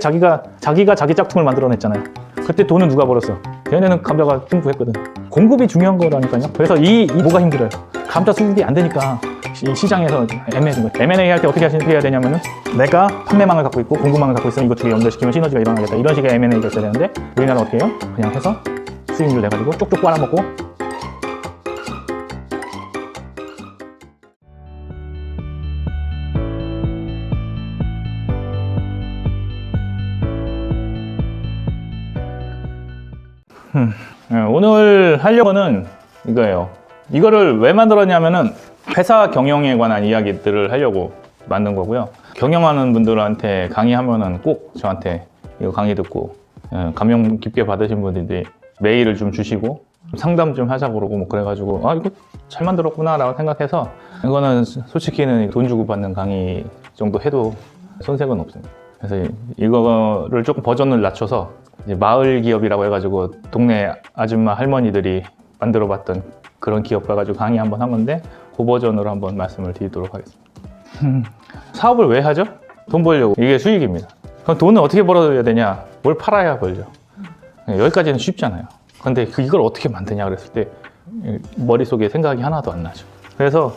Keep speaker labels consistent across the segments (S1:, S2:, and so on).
S1: 자기가 자기 짝퉁을 만들어냈잖아요. 그때 돈은 누가 벌었어? 얘네는 감자가 풍부했거든. 공급이 중요한 거라니까요. 그래서 이 뭐가 힘들어요? 감자 수급이 안 되니까 시장에서 애매해진 거예요. M&A 할 때 어떻게 해야 되냐면은 내가 판매망을 갖고 있고 공급망을 갖고 있으면 이거 두 개 연결시키면 시너지가 일어나겠다. 이런 식의 M&A가 있어야 되는데 우리나라는 어떻게 해요? 그냥 해서 수익률 내가지고 쪽쪽 빨아먹고 오늘 하려고는 이거예요. 이거를 왜 만들었냐면은 회사 경영에 관한 이야기들을 하려고 만든 거고요. 경영하는 분들한테 강의하면은 꼭 저한테 이거 강의 듣고 감명 깊게 받으신 분들이 메일을 좀 주시고 상담 좀 하자고 그러고 뭐 그래가지고 아 이거 잘 만들었구나 라고 생각해서 이거는 솔직히는 돈 주고 받는 강의 정도 해도 손색은 없습니다. 그래서 이거를 조금 버전을 낮춰서 이제 마을 기업이라고 해가지고 동네 아줌마 할머니들이 만들어 봤던 그런 기업 가가지고 강의 한번 한 건데 그 버전으로 한번 말씀을 드리도록 하겠습니다. 사업을 왜 하죠? 돈 벌려고. 이게 수익입니다. 그럼 돈을 어떻게 벌어야 되냐? 뭘 팔아야 벌죠. 여기까지는 쉽잖아요. 근데 이걸 어떻게 만드냐 그랬을 때 머릿속에 생각이 하나도 안 나죠. 그래서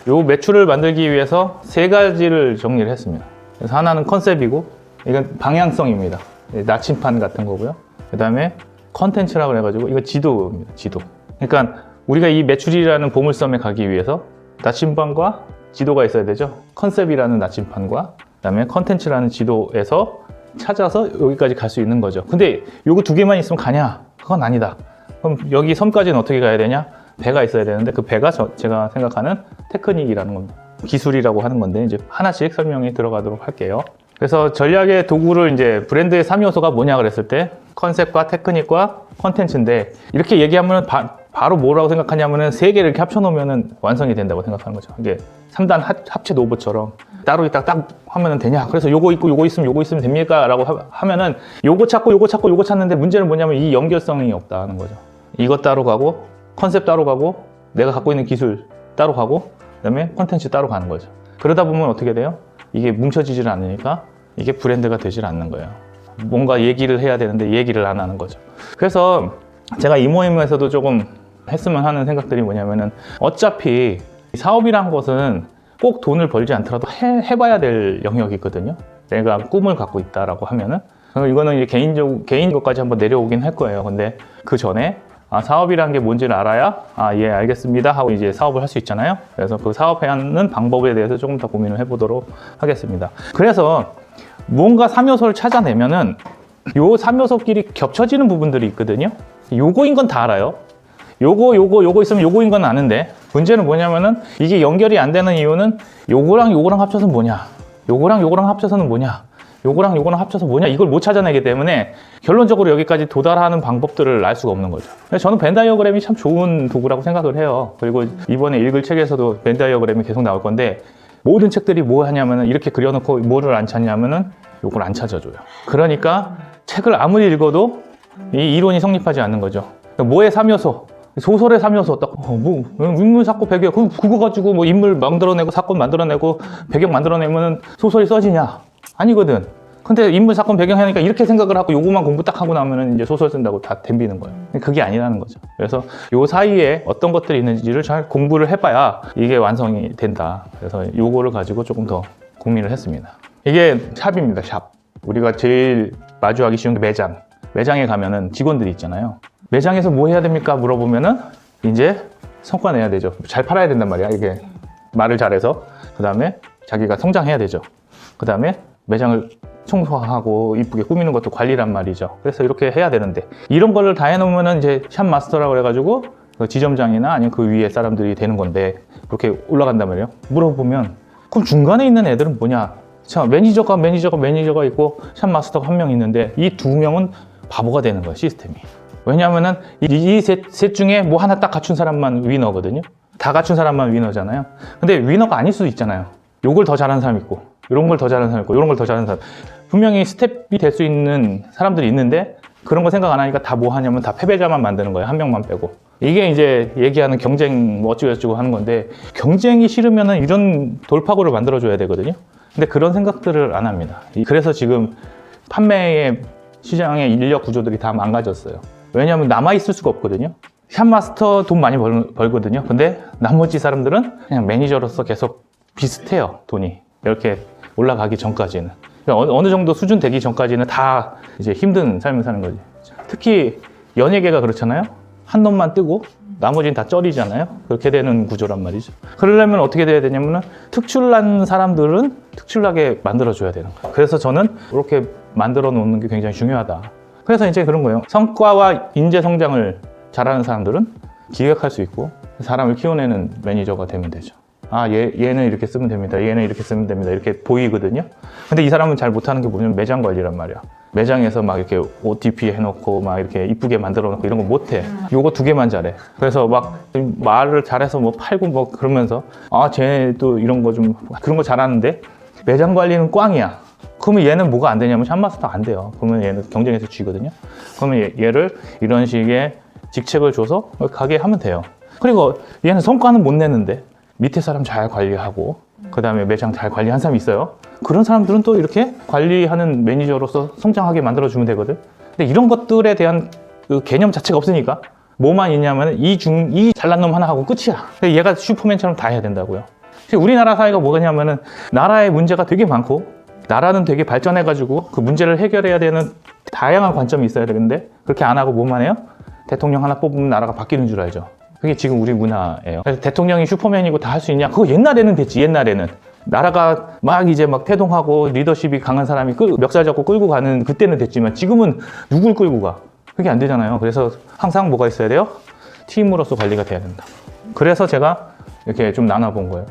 S1: 요 매출을 만들기 위해서 세 가지를 정리를 했습니다. 그래서 하나는 컨셉이고 이건 방향성입니다. 나침판 같은 거고요. 그 다음에 컨텐츠라고 해가지고 이거 지도입니다. 지도. 그러니까 우리가 이 매출이라는 보물섬에 가기 위해서 나침판과 지도가 있어야 되죠. 컨셉이라는 나침판과 그 다음에 컨텐츠라는 지도에서 찾아서 여기까지 갈 수 있는 거죠. 근데 요거 두 개만 있으면 가냐? 그건 아니다. 그럼 여기 섬까지는 어떻게 가야 되냐? 배가 있어야 되는데 그 배가 제가 생각하는 테크닉이라는 겁니다. 기술이라고 하는 건데 이제 하나씩 설명이 들어가도록 할게요. 그래서 전략의 도구를 이제 브랜드의 3요소가 뭐냐 그랬을 때 컨셉과 테크닉과 컨텐츠인데 이렇게 얘기하면 바로 뭐라고 생각하냐면은 세 개를 이렇게 합쳐놓으면 완성이 된다고 생각하는 거죠. 이게 3단 합체 노브처럼 따로 있다가 딱 하면 되냐? 그래서 요거 있고 요거 있으면 됩니까? 라고 하면은 요거 찾고 요거 찾는데 문제는 뭐냐면 이 연결성이 없다는 거죠. 이것 따로 가고 컨셉 따로 가고 내가 갖고 있는 기술 따로 가고 그다음에 컨텐츠 따로 가는 거죠. 그러다 보면 어떻게 돼요? 이게 뭉쳐지질 않으니까 이게 브랜드가 되질 않는 거예요. 뭔가 얘기를 해야 되는데 얘기를 안 하는 거죠. 그래서 제가 이 모임에서도 조금 했으면 하는 생각들이 뭐냐면은 어차피 사업이란 것은 꼭 돈을 벌지 않더라도 해봐야 될 영역이거든요. 내가 꿈을 갖고 있다라고 하면은 이거는 이제 개인 것까지 한번 내려오긴 할 거예요. 근데 그 전에 사업이라는 게 뭔지를 알아야 예 알겠습니다 하고 이제 사업을 할 수 있잖아요. 그래서 그 사업하는 방법에 대해서 조금 더 고민을 해보도록 하겠습니다. 그래서 뭔가 3요소를 찾아내면은 요 3요소끼리 겹쳐지는 부분들이 있거든요. 요거인 건 다 알아요. 요거 있으면 요거인 건 아는데 문제는 뭐냐면은 이게 연결이 안 되는 이유는 요거랑 요거랑 합쳐서 뭐냐, 요거랑 요거랑 합쳐서는 뭐냐, 요거랑 요거랑 합쳐서 뭐냐 이걸 못 찾아내기 때문에 결론적으로 여기까지 도달하는 방법들을 알 수가 없는 거죠. 그래서 저는 벤 다이어그램이 참 좋은 도구라고 생각을 해요. 그리고 이번에 읽을 책에서도 벤 다이어그램이 계속 나올 건데 모든 책들이 뭐 하냐면은 이렇게 그려놓고 뭐를 안 찾냐면은 요걸 안 찾아줘요. 그러니까 책을 아무리 읽어도 이 이론이 성립하지 않는 거죠. 뭐의 3요소? 소설의 3요소 딱 인물 사건 배경 그거 가지고 뭐 인물 만들어내고 사건 만들어내고 배경 만들어내면 소설이 써지냐? 아니거든. 근데 인물 사건 배경 하니까 이렇게 생각을 하고 요거만 공부 딱 하고 나면은 이제 소설 쓴다고 다 덤비는 거예요. 그게 아니라는 거죠. 그래서 요 사이에 어떤 것들이 있는지를 잘 공부를 해봐야 이게 완성이 된다. 그래서 요거를 가지고 조금 더 고민을 했습니다. 이게 샵입니다. 샵. 우리가 제일 마주하기 쉬운 게 매장. 매장에 가면은 직원들이 있잖아요. 매장에서 뭐 해야 됩니까? 물어보면은 이제 성과 내야 되죠. 잘 팔아야 된단 말이야. 이게 말을 잘해서. 그 다음에 자기가 성장해야 되죠. 그 다음에 매장을 청소하고 이쁘게 꾸미는 것도 관리란 말이죠. 그래서 이렇게 해야 되는데 이런 거를 다 해놓으면은 이제 샵 마스터라고 해가지고 그 지점장이나 아니면 그 위에 사람들이 되는 건데 그렇게 올라간단 말이에요. 물어보면 그럼 중간에 있는 애들은 뭐냐? 자, 매니저가 있고 샵 마스터가 한 명 있는데 이 두 명은 바보가 되는 거예요. 시스템이. 왜냐하면은 이 셋 중에 뭐 하나 딱 갖춘 사람만 위너거든요. 다 갖춘 사람만 위너잖아요. 근데 위너가 아닐 수도 있잖아요. 요걸 더 잘하는 사람 있고 이런 걸 더 잘하는 사람 있고 이런 걸 더 잘하는 사람 분명히 스텝이 될 수 있는 사람들이 있는데 그런 거 생각 안 하니까 다 뭐 하냐면 다 패배자만 만드는 거예요. 한 명만 빼고. 이게 이제 얘기하는 경쟁 뭐 어쩌고저쩌고 하는 건데 경쟁이 싫으면은 이런 돌파구를 만들어줘야 되거든요. 근데 그런 생각들을 안 합니다. 그래서 지금 판매의 시장의 인력 구조들이 다 망가졌어요. 왜냐하면 남아있을 수가 없거든요. 샵마스터 돈 많이 벌거든요. 근데 나머지 사람들은 그냥 매니저로서 계속 비슷해요. 돈이 이렇게 올라가기 전까지는. 그러니까 어느 정도 수준 되기 전까지는 다 이제 힘든 삶을 사는 거지. 특히 연예계가 그렇잖아요. 한 놈만 뜨고 나머지는 다 쩔이잖아요. 그렇게 되는 구조란 말이죠. 그러려면 어떻게 돼야 되냐면은 특출난 사람들은 특출나게 만들어줘야 되는 거예요. 그래서 저는 이렇게 만들어 놓는 게 굉장히 중요하다. 그래서 이제 그런 거예요. 성과와 인재 성장을 잘하는 사람들은 기획할 수 있고 사람을 키워내는 매니저가 되면 되죠. 아, 얘는 이렇게 쓰면 됩니다. 얘는 이렇게 쓰면 됩니다. 이렇게 보이거든요. 근데 이 사람은 잘 못하는 게 뭐냐면 매장 관리란 말이야. 매장에서 막 이렇게 OTP 해놓고 막 이렇게 이쁘게 만들어 놓고 이런 거 못해. 요거 두 개만 잘해. 그래서 막 말을 잘해서 뭐 팔고 뭐 그러면서 아, 쟤도 이런 거 좀 그런 거 잘하는데 매장 관리는 꽝이야. 그러면 얘는 뭐가 안 되냐면 샵마스터 안 돼요. 그러면 얘는 경쟁에서 쥐거든요. 그러면 얘를 이런 식의 직책을 줘서 가게 하면 돼요. 그리고 얘는 성과는 못 내는데 밑에 사람 잘 관리하고 그 다음에 매장 잘 관리한 사람이 있어요. 그런 사람들은 또 이렇게 관리하는 매니저로서 성장하게 만들어주면 되거든. 근데 이런 것들에 대한 그 개념 자체가 없으니까 뭐만 있냐면 이 잘난 놈 하나 하고 끝이야. 얘가 슈퍼맨처럼 다 해야 된다고요. 우리나라 사회가 뭐냐면은 나라의 문제가 되게 많고 나라는 되게 발전해가지고 그 문제를 해결해야 되는 다양한 관점이 있어야 되는데 그렇게 안 하고 뭐만 해요? 대통령 하나 뽑으면 나라가 바뀌는 줄 알죠. 그게 지금 우리 문화예요. 그래서 대통령이 슈퍼맨이고 다 할 수 있냐? 그거 옛날에는 됐지. 옛날에는 나라가 막 이제 막 태동하고 리더십이 강한 사람이 멱살 잡고 끌고 가는 그때는 됐지만 지금은 누굴 끌고 가? 그게 안 되잖아요. 그래서 항상 뭐가 있어야 돼요? 팀으로서 관리가 돼야 된다. 그래서 제가 이렇게 좀 나눠본 거예요.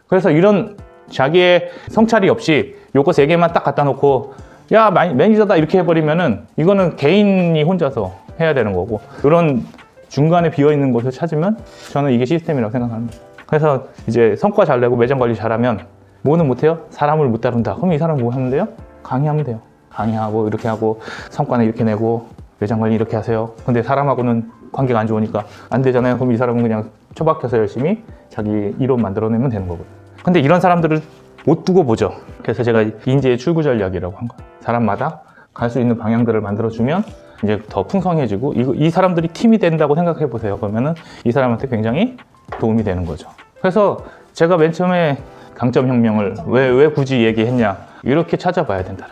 S1: 그래서 이런 자기의 성찰이 없이 요거 3개만 딱 갖다 놓고 야 매니저다 이렇게 해버리면은 이거는 개인이 혼자서 해야 되는 거고 이런 중간에 비어있는 곳을 찾으면 저는 이게 시스템이라고 생각합니다. 그래서 이제 성과 잘 내고 매장 관리 잘하면 뭐는 못해요? 사람을 못 다룬다. 그럼 이 사람은 뭐 하면 돼요? 강의하면 돼요. 강의하고 이렇게 하고 성과는 이렇게 내고 매장 관리 이렇게 하세요. 근데 사람하고는 관계가 안 좋으니까 안 되잖아요. 그럼 이 사람은 그냥 처박혀서 열심히 자기 이론 만들어내면 되는 거거든요. 근데 이런 사람들을 못 두고 보죠. 그래서 제가 인재의 출구 전략이라고 한 거예요. 사람마다 갈 수 있는 방향들을 만들어주면 이제 더 풍성해지고 이 사람들이 팀이 된다고 생각해 보세요. 그러면은 이 사람한테 굉장히 도움이 되는 거죠. 그래서 제가 맨 처음에 강점혁명을 왜 굳이 얘기했냐 이렇게 찾아봐야 된다.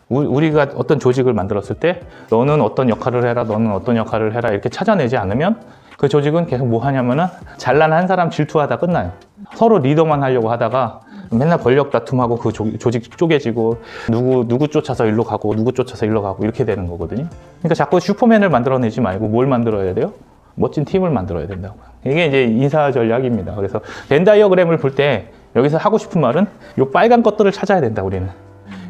S1: 우리가 어떤 조직을 만들었을 때 너는 어떤 역할을 해라, 너는 어떤 역할을 해라 이렇게 찾아내지 않으면 그 조직은 계속 뭐 하냐면은 잘난 한 사람 질투하다 끝나요. 서로 리더만 하려고 하다가 맨날 권력 다툼하고 그 조직 쪼개지고 누구 쫓아서 일로 가고 누구 쫓아서 일로 가고 이렇게 되는 거거든요. 그러니까 자꾸 슈퍼맨을 만들어내지 말고 뭘 만들어야 돼요? 멋진 팀을 만들어야 된다고요. 이게 이제 인사 전략입니다. 그래서 벤 다이어그램을 볼 때 여기서 하고 싶은 말은 요 빨간 것들을 찾아야 된다 우리는.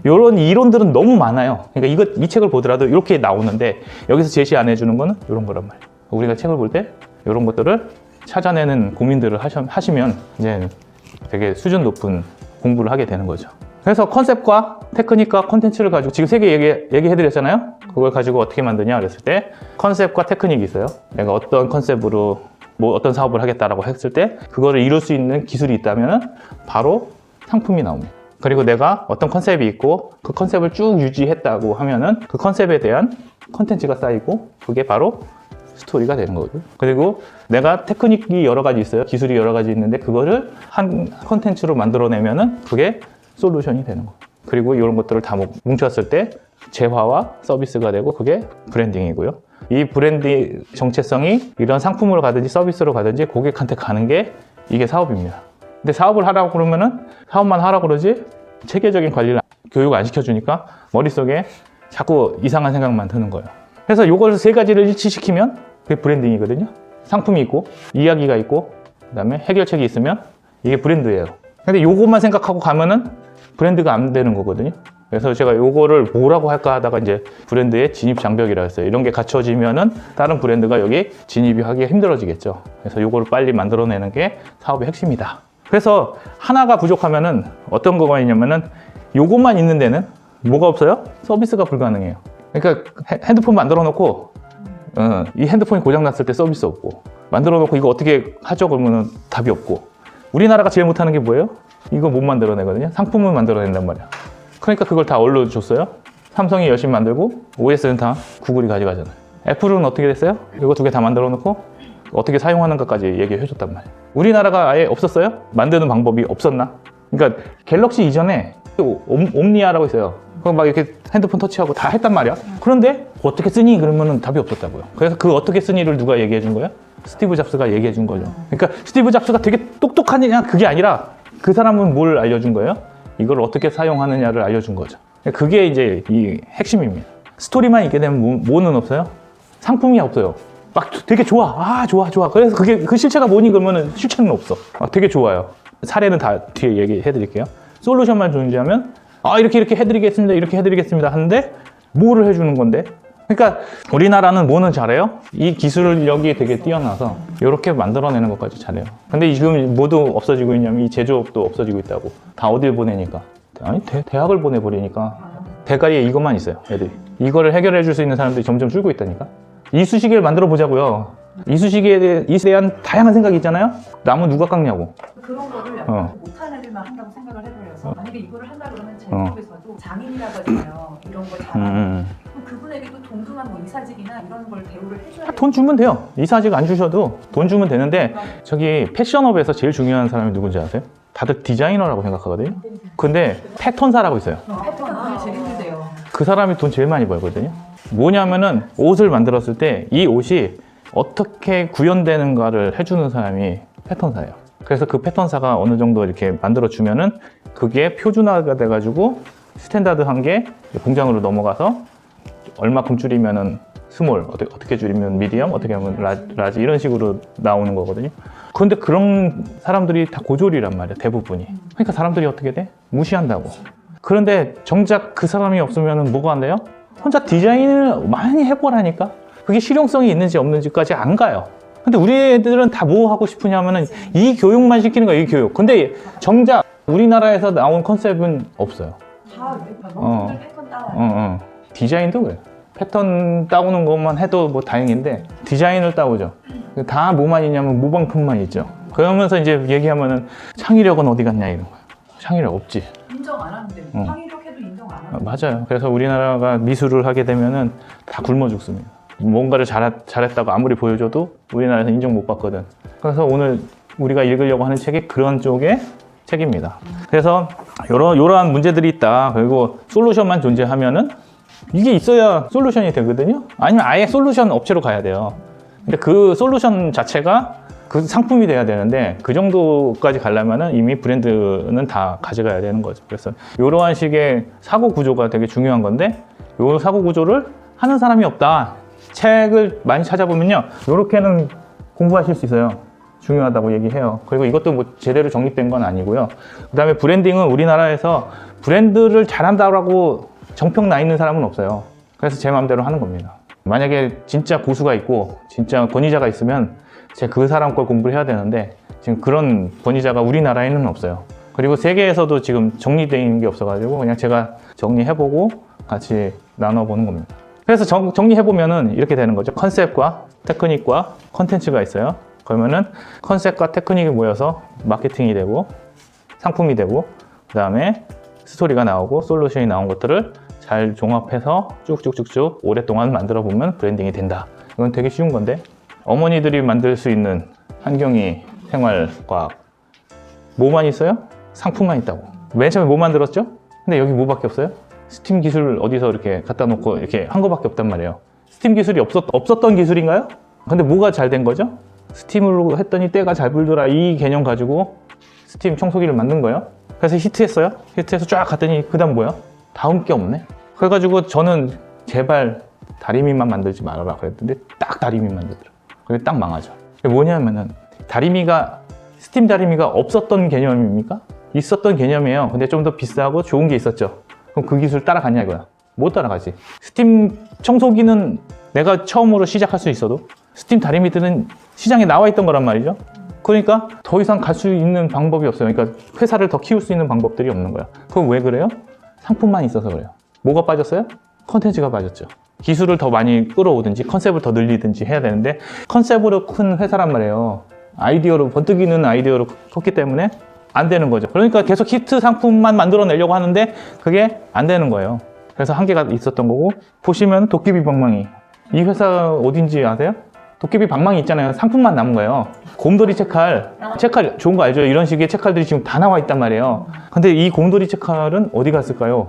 S1: 이런 이론들은 너무 많아요. 그러니까 이 책을 보더라도 이렇게 나오는데 여기서 제시 안 해주는 거는 이런 거란 말이에요. 우리가 책을 볼 때 이런 것들을 찾아내는 고민들을 하시면 이제 되게 수준 높은 공부를 하게 되는 거죠. 그래서 컨셉과 테크닉과 콘텐츠를 가지고 지금 3개 얘기해드렸잖아요. 그걸 가지고 어떻게 만드냐 그랬을 때 컨셉과 테크닉이 있어요. 내가 어떤 컨셉으로 뭐 어떤 사업을 하겠다라고 했을 때 그거를 이룰 수 있는 기술이 있다면 바로 상품이 나옵니다. 그리고 내가 어떤 컨셉이 있고 그 컨셉을 쭉 유지했다고 하면은 그 컨셉에 대한 컨텐츠가 쌓이고 그게 바로 스토리가 되는 거고요. 그리고 내가 테크닉이 여러 가지 있어요. 기술이 여러 가지 있는데 그거를 한 컨텐츠로 만들어내면은 그게 솔루션이 되는 거예요. 그리고 이런 것들을 다 뭉쳤을 때 재화와 서비스가 되고 그게 브랜딩이고요. 이 브랜드 정체성이 이런 상품으로 가든지 서비스로 가든지 고객한테 가는 게 이게 사업입니다. 근데 사업을 하라고 그러면은 사업만 하라고 그러지 체계적인 관리를 교육 안 시켜주니까 머릿속에 자꾸 이상한 생각만 드는 거예요. 그래서 이걸 3가지를 일치시키면 그게 브랜딩이거든요. 상품이 있고 이야기가 있고 그다음에 해결책이 있으면 이게 브랜드예요. 근데 요것만 생각하고 가면은 브랜드가 안 되는 거거든요. 그래서 제가 요거를 뭐라고 할까 하다가 이제 브랜드의 진입 장벽이라 했어요. 이런 게 갖춰지면은 다른 브랜드가 여기 진입이 하기가 힘들어지겠죠. 그래서 요거를 빨리 만들어내는 게 사업의 핵심이다. 그래서 하나가 부족하면은 어떤 거가 있냐면은 요것만 있는 데는 뭐가 없어요? 서비스가 불가능해요. 그러니까 핸드폰 만들어 놓고 이 핸드폰이 고장 났을 때 서비스 없고 만들어 놓고 이거 어떻게 하죠? 그러면 답이 없고 우리나라가 제일 못하는 게 뭐예요? 이거 못 만들어내거든요. 상품을 만들어낸단 말이야. 그러니까 그걸 다 얼로 줬어요? 삼성이 열심히 만들고 OS는 다 구글이 가져가잖아요. 애플은 어떻게 됐어요? 이거 두 개 다 만들어 놓고 어떻게 사용하는가까지 얘기해 줬단 말이에요. 우리나라가 아예 없었어요? 만드는 방법이 없었나? 그러니까 갤럭시 이전에 옴니아라고 있어요. 그거 막 이렇게 핸드폰 터치하고 다 했단 말이야. 그런데 어떻게 쓰니? 그러면 답이 없었다고요. 그래서 그 어떻게 쓰니를 누가 얘기해 준 거예요? 스티브 잡스가 얘기해 준 거죠. 그러니까 스티브 잡스가 되게 똑똑하느냐 그게 아니라 그 사람은 뭘 알려준 거예요? 이걸 어떻게 사용하느냐를 알려준 거죠. 그게 이제 이 핵심입니다. 스토리만 있게 되면 뭐는 없어요? 상품이 없어요. 막 되게 좋아. 아, 좋아. 그래서 그 실체가 뭐니? 그러면은 실체는 없어. 되게 좋아요. 사례는 다 뒤에 얘기해 드릴게요. 솔루션만 존재하면 이렇게 해드리겠습니다 하는데 뭐를 해주는 건데? 그러니까 우리나라는 뭐는 잘해요? 이 기술력이 되게 뛰어나서 이렇게 만들어내는 것까지 잘해요. 근데 지금 모두 없어지고 있냐면 이 제조업도 없어지고 있다고. 다 어딜 보내니까? 아니 대학을 보내버리니까 대가리에 이것만 있어요, 애들이. 이거를 해결해 줄 수 있는 사람들이 점점 줄고 있다니까. 이쑤시개를 만들어 보자고요. 이쑤시개에 대한 다양한 생각이 있잖아요. 나무 누가 깎냐고.
S2: 그런 거를 약간 못하는 애들만 한다고 생각을 해버려서 만약에 이거를 한다 그러면 제조업에서도 장인이라고 하잖아요. 이런 걸 잘하는 그럼 그분에게도 동등한 뭐 이사직이나 이런 걸 대우를 해줘야 돼요.
S1: 돈 주면 돼요. 이사직 안 주셔도 돈 주면 되는데 저기 패션업에서 제일 중요한 사람이 누군지 아세요? 다들 디자이너라고 생각하거든요. 근데 패턴사라고 있어요.
S2: 패턴이 제일 힘들대요.
S1: 그 사람이 돈 제일 많이 벌거든요. 뭐냐면은 옷을 만들었을 때 이 옷이 어떻게 구현되는가를 해주는 사람이 패턴사예요. 그래서 그 패턴사가 어느 정도 이렇게 만들어주면은 그게 표준화가 돼가지고 스탠다드한 게 공장으로 넘어가서 얼마큼 줄이면은 스몰, 어떻게 줄이면 미디엄, 어떻게 하면 라지 이런 식으로 나오는 거거든요. 그런데 그런 사람들이 다 고졸이란 말이에요, 대부분이. 그러니까 사람들이 어떻게 돼? 무시한다고. 그런데 정작 그 사람이 없으면 뭐가 안 돼요? 혼자 디자인을 많이 해보라니까? 그게 실용성이 있는지 없는지까지 안 가요. 근데 우리 애들은 다 뭐 하고 싶으냐면은 이 교육만 시키는 거야, 이 교육. 근데 정작 우리나라에서 나온 컨셉은 없어요.
S2: 다 너무 패턴 따와요.
S1: 디자인도 그래요. 패턴 따오는 것만 해도 뭐 다행인데 디자인을 따오죠. 다 뭐만 있냐면 모방품만 있죠. 그러면서 이제 얘기하면은 창의력은 어디 갔냐 이런 거예요. 창의력 없지.
S2: 인정 안 하는데 창의력 해도 인정 안 하는데.
S1: 맞아요. 그래서 우리나라가 미술을 하게 되면은 다 굶어 죽습니다. 뭔가를 잘했다고 아무리 보여줘도 우리나라에서 인정 못 받거든. 그래서 오늘 우리가 읽으려고 하는 책이 그런 쪽의 책입니다. 그래서 이러한 문제들이 있다. 그리고 솔루션만 존재하면은 이게 있어야 솔루션이 되거든요. 아니면 아예 솔루션 업체로 가야 돼요. 근데 그 솔루션 자체가 그 상품이 돼야 되는데 그 정도까지 가려면은 이미 브랜드는 다 가져가야 되는 거죠. 그래서 이러한 식의 사고 구조가 되게 중요한 건데 이 사고 구조를 하는 사람이 없다. 책을 많이 찾아보면요, 이렇게는 공부하실 수 있어요. 중요하다고 얘기해요. 그리고 이것도 뭐 제대로 정립된 건 아니고요. 그 다음에 브랜딩은 우리나라에서 브랜드를 잘한다고 정평 나 있는 사람은 없어요. 그래서 제 마음대로 하는 겁니다. 만약에 진짜 고수가 있고 진짜 권위자가 있으면 제가 그 사람 걸 공부를 해야 되는데 지금 그런 권위자가 우리나라에는 없어요. 그리고 세계에서도 지금 정리되어 있는 게 없어가지고 그냥 제가 정리해보고 같이 나눠보는 겁니다. 그래서 정리해보면은 이렇게 되는 거죠. 컨셉과 테크닉과 컨텐츠가 있어요. 그러면은 컨셉과 테크닉이 모여서 마케팅이 되고 상품이 되고 그 다음에 스토리가 나오고 솔루션이 나온 것들을 잘 종합해서 쭉쭉쭉쭉 오랫동안 만들어 보면 브랜딩이 된다. 이건 되게 쉬운 건데 어머니들이 만들 수 있는 한경이 생활과학 뭐만 있어요? 상품만 있다고. 맨 처음에 뭐 만들었죠? 근데 여기 뭐밖에 없어요? 스팀 기술 어디서 이렇게 갖다 놓고 이렇게 한 거밖에 없단 말이에요. 스팀 기술이 없었던 기술인가요? 근데 뭐가 잘 된 거죠? 스팀으로 했더니 때가 잘 불더라 이 개념 가지고 스팀 청소기를 만든 거예요. 그래서 히트했어요. 히트해서 쫙 갔더니 그 다음 뭐야? 다음 게 없네. 그래가지고 저는 제발 다리미만 만들지 말아라 그랬는데 딱 다리미 만들더라. 그게 딱 망하죠. 뭐냐면은 스팀 다리미가 없었던 개념입니까? 있었던 개념이에요. 근데 좀 더 비싸고 좋은 게 있었죠. 그럼 그 기술 따라갔냐 이거야? 못 따라가지. 스팀 청소기는 내가 처음으로 시작할 수 있어도 스팀 다리미들은 시장에 나와 있던 거란 말이죠. 그러니까 더 이상 갈 수 있는 방법이 없어요. 그러니까 회사를 더 키울 수 있는 방법들이 없는 거야. 그럼 왜 그래요? 상품만 있어서 그래요. 뭐가 빠졌어요? 컨텐츠가 빠졌죠. 기술을 더 많이 끌어오든지 컨셉을 더 늘리든지 해야 되는데 컨셉으로 큰 회사란 말이에요. 아이디어로 번뜩이는 아이디어로 컸기 때문에 안 되는 거죠. 그러니까 계속 히트 상품만 만들어내려고 하는데 그게 안 되는 거예요. 그래서 한계가 있었던 거고, 보시면 도깨비 방망이. 이 회사 어딘지 아세요? 도깨비 방망이 있잖아요. 상품만 남은 거예요. 곰돌이 채칼 좋은 거 알죠? 이런 식의 채칼들이 지금 다 나와 있단 말이에요. 근데 이 곰돌이 채칼은 어디 갔을까요?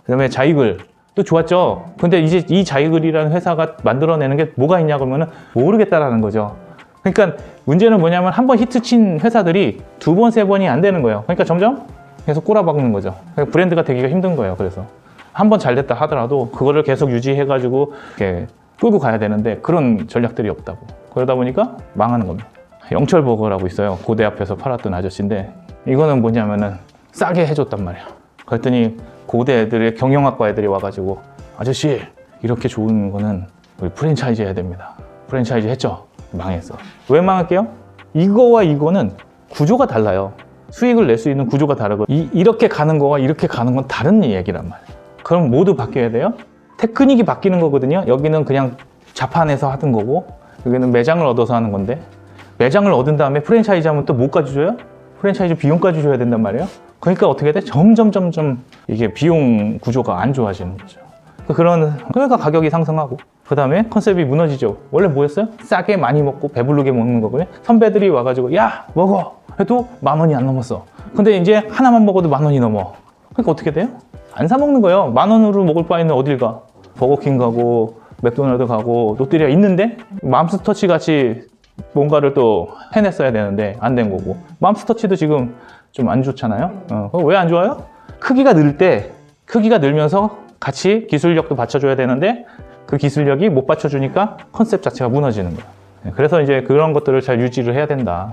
S1: 그 다음에 자이글 또 좋았죠. 근데 이제 이 자이글이라는 회사가 만들어내는 게 뭐가 있냐 그러면은 모르겠다라는 거죠. 그러니까 문제는 뭐냐면 한번 히트친 회사들이 두 번, 세 번이 안 되는 거예요. 그러니까 점점 계속 꼬라박는 거죠. 그러니까 브랜드가 되기가 힘든 거예요. 그래서 한 번 잘 됐다 하더라도 그거를 계속 유지해가지고 이렇게 끌고 가야 되는데 그런 전략들이 없다고. 그러다 보니까 망하는 겁니다. 영철버거라고 있어요. 고대 앞에서 팔았던 아저씨인데 이거는 뭐냐면은 싸게 해줬단 말이야. 그랬더니 고대 애들의 경영학과 애들이 와가지고 아저씨 이렇게 좋은 거는 우리 프랜차이즈 해야 됩니다. 프랜차이즈 했죠? 망했어. 왜 망할게요? 이거와 이거는 구조가 달라요. 수익을 낼 수 있는 구조가 다르고 이렇게 가는 거와 이렇게 가는 건 다른 얘기란 말이에요. 그럼 모두 바뀌어야 돼요? 테크닉이 바뀌는 거거든요. 여기는 그냥 자판해서 하던 거고 여기는 매장을 얻어서 하는 건데 매장을 얻은 다음에 프랜차이즈 하면 또 뭐까지 줘요? 프랜차이즈 비용까지 줘야 된단 말이에요. 그러니까 어떻게 돼? 점점 이게 비용 구조가 안 좋아지는 거죠. 그러니까 가격이 상승하고 그 다음에 컨셉이 무너지죠. 원래 뭐였어요? 싸게 많이 먹고 배부르게 먹는 거고요. 선배들이 와가지고 야 먹어 해도 10,000원이 안 넘었어. 근데 이제 하나만 먹어도 10,000원이 넘어. 그러니까 어떻게 돼요? 안 사 먹는 거예요. 10,000원으로 먹을 바에는 어딜 가? 버거킹 가고 맥도날드 가고 롯데리아 있는데 맘스터치 같이 뭔가를 또 해냈어야 되는데 안 된 거고 맘스터치도 지금 좀 안 좋잖아요. 왜 안 좋아요? 크기가 늘면서 같이 기술력도 받쳐줘야 되는데 그 기술력이 못 받쳐주니까 컨셉 자체가 무너지는 거예요. 그래서 이제 그런 것들을 잘 유지를 해야 된다.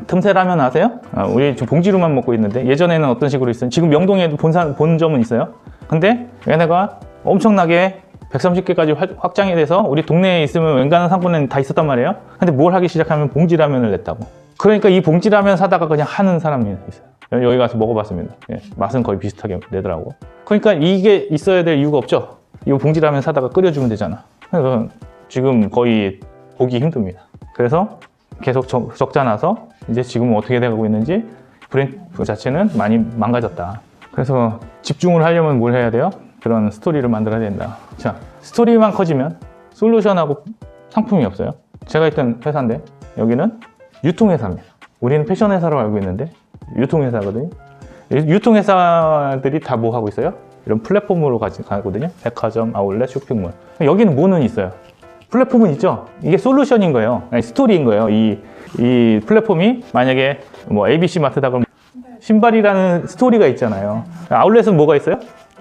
S1: 틈새라면 아세요? 우리 지금 봉지로만 먹고 있는데 예전에는 어떤 식으로 있어요? 지금 명동에도 본점은 있어요. 근데 얘네가 엄청나게 130개까지 확장이 돼서 우리 동네에 있으면 웬간한 상권에는 다 있었단 말이에요. 근데 뭘 하기 시작하면 봉지라면을 냈다고. 그러니까 이 봉지라면 사다가 그냥 하는 사람이 있어요. 여기 가서 먹어봤습니다. 맛은 거의 비슷하게 내더라고. 그러니까 이게 있어야 될 이유가 없죠. 이거 봉지라면 사다가 끓여주면 되잖아. 그래서 지금 거의 보기 힘듭니다. 그래서 계속 적자 나서 이제 지금은 어떻게 돼가고 있는지 브랜드 자체는 많이 망가졌다. 그래서 집중을 하려면 뭘 해야 돼요? 그런 스토리를 만들어야 된다. 자, 스토리만 커지면 솔루션하고 상품이 없어요. 제가 있던 회사인데 여기는 유통회사입니다. 우리는 패션회사로 알고 있는데 유통회사거든요. 유통회사들이 다 뭐 하고 있어요? 이런 플랫폼으로 가거든요. 백화점, 아울렛, 쇼핑몰. 여기는 뭐는 있어요? 플랫폼은 있죠? 이게 솔루션인 거예요. 아니, 스토리인 거예요. 이 플랫폼이 만약에 뭐 ABC 마트다 그러면 신발이라는 스토리가 있잖아요. 아울렛은 뭐가 있어요?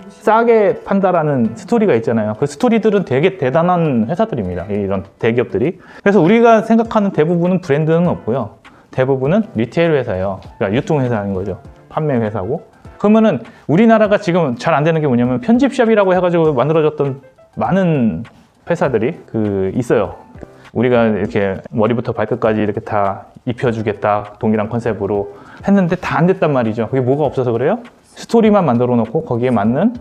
S1: 싸게 판다라는 스토리가 있잖아요. 그 스토리들은 되게 대단한 회사들입니다. 이런 대기업들이. 그래서 우리가 생각하는 대부분은 브랜드는 없고요. 대부분은 리테일 회사예요. 그러니까 유통회사인 거죠. 판매 회사고. 그러면은 우리나라가 지금 잘 안 되는 게 뭐냐면 편집샵이라고 해가지고 만들어졌던 많은 회사들이 있어요. 우리가 이렇게 머리부터 발끝까지 이렇게 다 입혀주겠다 동일한 컨셉으로 했는데 다 안 됐단 말이죠. 그게 뭐가 없어서 그래요? 스토리만 만들어 놓고 거기에 맞는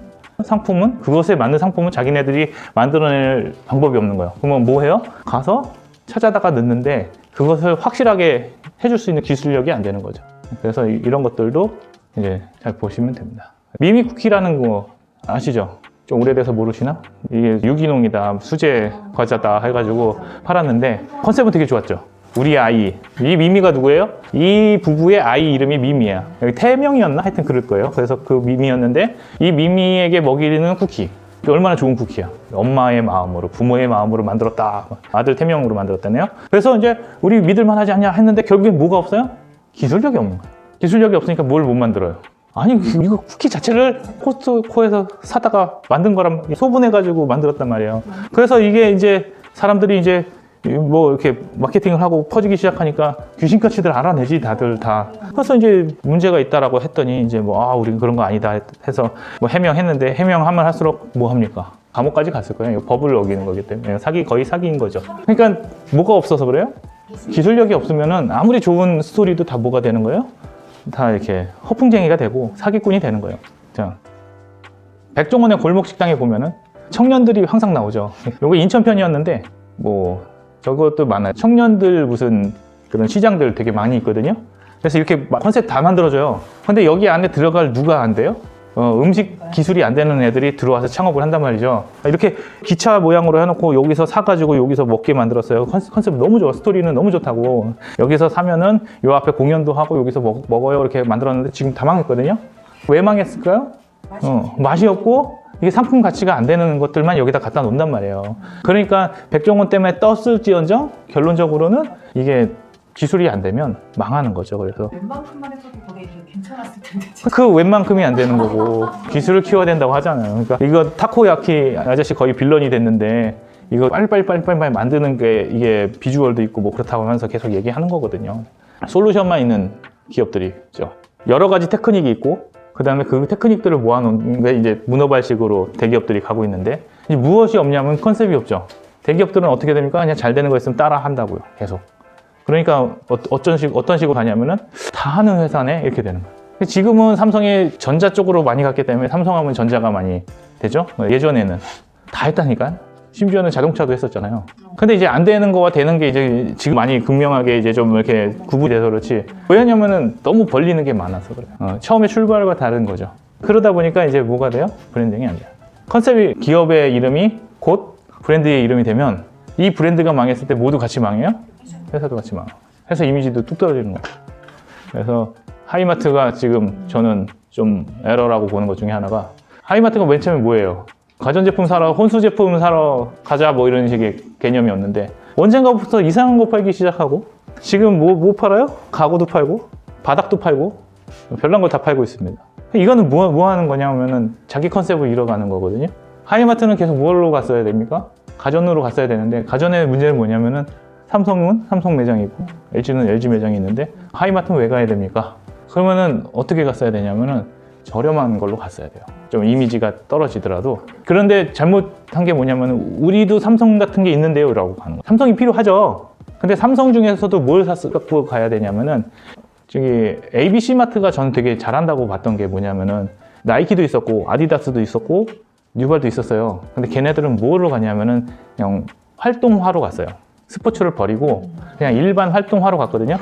S1: 상품은 그것에 맞는 상품은 자기네들이 만들어낼 방법이 없는 거예요. 그러면 뭐 해요? 가서 찾아다가 넣는데 그것을 확실하게 해줄 수 있는 기술력이 안 되는 거죠. 그래서 이런 것들도 이제 잘 보시면 됩니다. 미미 쿠키라는 거 아시죠? 좀 오래돼서 모르시나? 이게 유기농이다, 수제 과자다 해가지고 팔았는데 컨셉은 되게 좋았죠. 우리 아이. 이 미미가 누구예요? 이 부부의 아이 이름이 미미야. 여기 태명이었나? 하여튼 그럴 거예요. 그래서 그 미미였는데 이 미미에게 먹이는 쿠키. 얼마나 좋은 쿠키야. 엄마의 마음으로, 부모의 마음으로 만들었다. 아들 태명으로 만들었다네요. 그래서 이제 우리 믿을만 하지 않냐 했는데 결국엔 뭐가 없어요? 기술력이 없는 거예요. 기술력이 없으니까 뭘 못 만들어요. 아니 이거 쿠키 자체를 코스트코에서 사다가 만든 거랑 소분해가지고 만들었단 말이에요. 그래서 이게 이제 사람들이 이제 뭐 이렇게 마케팅을 하고 퍼지기 시작하니까 귀신같이들 알아내지 다들 다. 그래서 이제 문제가 있다라고 했더니 이제 우리는 그런 거 아니다 해서 뭐 해명했는데 해명하면 할수록 뭐 합니까? 감옥까지 갔을 거예요. 법을 어기는 거기 때문에 거의 사기인 거죠. 그러니까 뭐가 없어서 그래요? 기술력이 없으면은 아무리 좋은 스토리도 다 뭐가 되는 거예요? 다 이렇게 허풍쟁이가 되고 사기꾼이 되는 거예요. 자, 백종원의 골목 식당에 보면은 청년들이 항상 나오죠. 요거 인천편이었는데 뭐 저것도 많아요. 청년들 무슨 그런 시장들 되게 많이 있거든요. 그래서 이렇게 컨셉 다 만들어줘요. 근데 여기 안에 들어갈 누가 안 돼요? 음식 기술이 안 되는 애들이 들어와서 창업을 한단 말이죠. 이렇게 기차 모양으로 해놓고 여기서 사가지고 여기서 먹게 만들었어요. 컨셉 너무 좋아. 스토리는 너무 좋다고. 여기서 사면은 요 앞에 공연도 하고 여기서 먹어요. 이렇게 만들었는데 지금 다 망했거든요. 왜 망했을까요? 맛이 없고 이게 상품 가치가 안 되는 것들만 여기다 갖다 놓는단 말이에요. 그러니까 백종원 때문에 떴을지언정 결론적으로는 이게 기술이 안 되면 망하는 거죠. 그래서
S2: 웬만큼만 해서도 거기 괜찮았을 텐데.
S1: 그 웬만큼이 안 되는 거고 기술을 키워야 된다고 하잖아요. 그러니까 이거 타코야키 아저씨 거의 빌런이 됐는데 이거 빨리빨리 만드는 게 이게 비주얼도 있고 뭐 그렇다고 하면서 계속 얘기하는 거거든요. 솔루션만 있는 기업들이 있죠. 여러 가지 테크닉이 있고 그 다음에 그 테크닉들을 모아놓은 게 이제 문어발식으로 대기업들이 가고 있는데 이제 무엇이 없냐면 컨셉이 없죠. 대기업들은 어떻게 됩니까? 그냥 잘 되는 거 있으면 따라 한다고요. 계속. 그러니까 어떤 식으로 가냐면은 다 하는 회사네 이렇게 되는 거예요. 지금은 삼성이 전자 쪽으로 많이 갔기 때문에 삼성하면 전자가 많이 되죠. 예전에는 다 했다니까. 심지어는 자동차도 했었잖아요. 근데 이제 안 되는 거와 되는 게 이제 지금 많이 극명하게 이제 좀 이렇게 구분돼서 그렇지. 왜냐면은 너무 벌리는 게 많아서 그래요. 처음에 출발과 다른 거죠. 그러다 보니까 이제 뭐가 돼요? 브랜딩이 안 돼요. 컨셉이 기업의 이름이 곧 브랜드의 이름이 되면 이 브랜드가 망했을 때 모두 같이 망해요? 회사도 같이 망해요. 회사 이미지도 뚝 떨어지는 거예요. 그래서 하이마트가 지금 저는 좀 에러라고 보는 것 중에 하나가 하이마트가 맨 처음에 뭐예요? 가전제품 사러, 혼수제품 사러 가자 뭐 이런 식의 개념이었는데 언젠가부터 이상한 거 팔기 시작하고 지금 뭐 팔아요? 가구도 팔고 바닥도 팔고 별난 걸 다 팔고 있습니다. 이거는 뭐 하는 거냐면은 자기 컨셉을 이뤄가는 거거든요. 하이마트는 계속 뭘로 갔어야 됩니까? 가전으로 갔어야 되는데 가전의 문제는 뭐냐면은 삼성은 삼성 매장이 있고 LG는 LG 매장이 있는데 하이마트는 왜 가야 됩니까? 그러면은 어떻게 갔어야 되냐면은 저렴한 걸로 갔어야 돼요. 좀 이미지가 떨어지더라도. 그런데 잘못한 게 뭐냐면 우리도 삼성 같은 게 있는데요 라고 가는 거예요. 삼성이 필요하죠. 근데 삼성 중에서도 뭘 갖고 가야 되냐면은 저기 ABC마트가 저는 되게 잘한다고 봤던 게 뭐냐면은 나이키도 있었고 아디다스도 있었고 뉴발도 있었어요. 근데 걔네들은 뭐로 가냐면은 그냥 활동화로 갔어요. 스포츠를 버리고 그냥 일반 활동화로 갔거든요.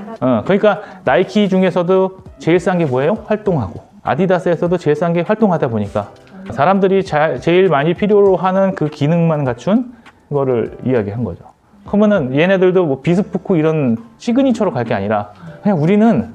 S1: 그러니까 나이키 중에서도 제일 싼 게 뭐예요? 활동하고. 아디다스에서도 제일 싼 게 활동하다 보니까 사람들이 제일 많이 필요로 하는 그 기능만 갖춘 거를 이야기한 거죠. 그러면은 얘네들도 뭐 비스포크 이런 시그니처로 갈 게 아니라 그냥 우리는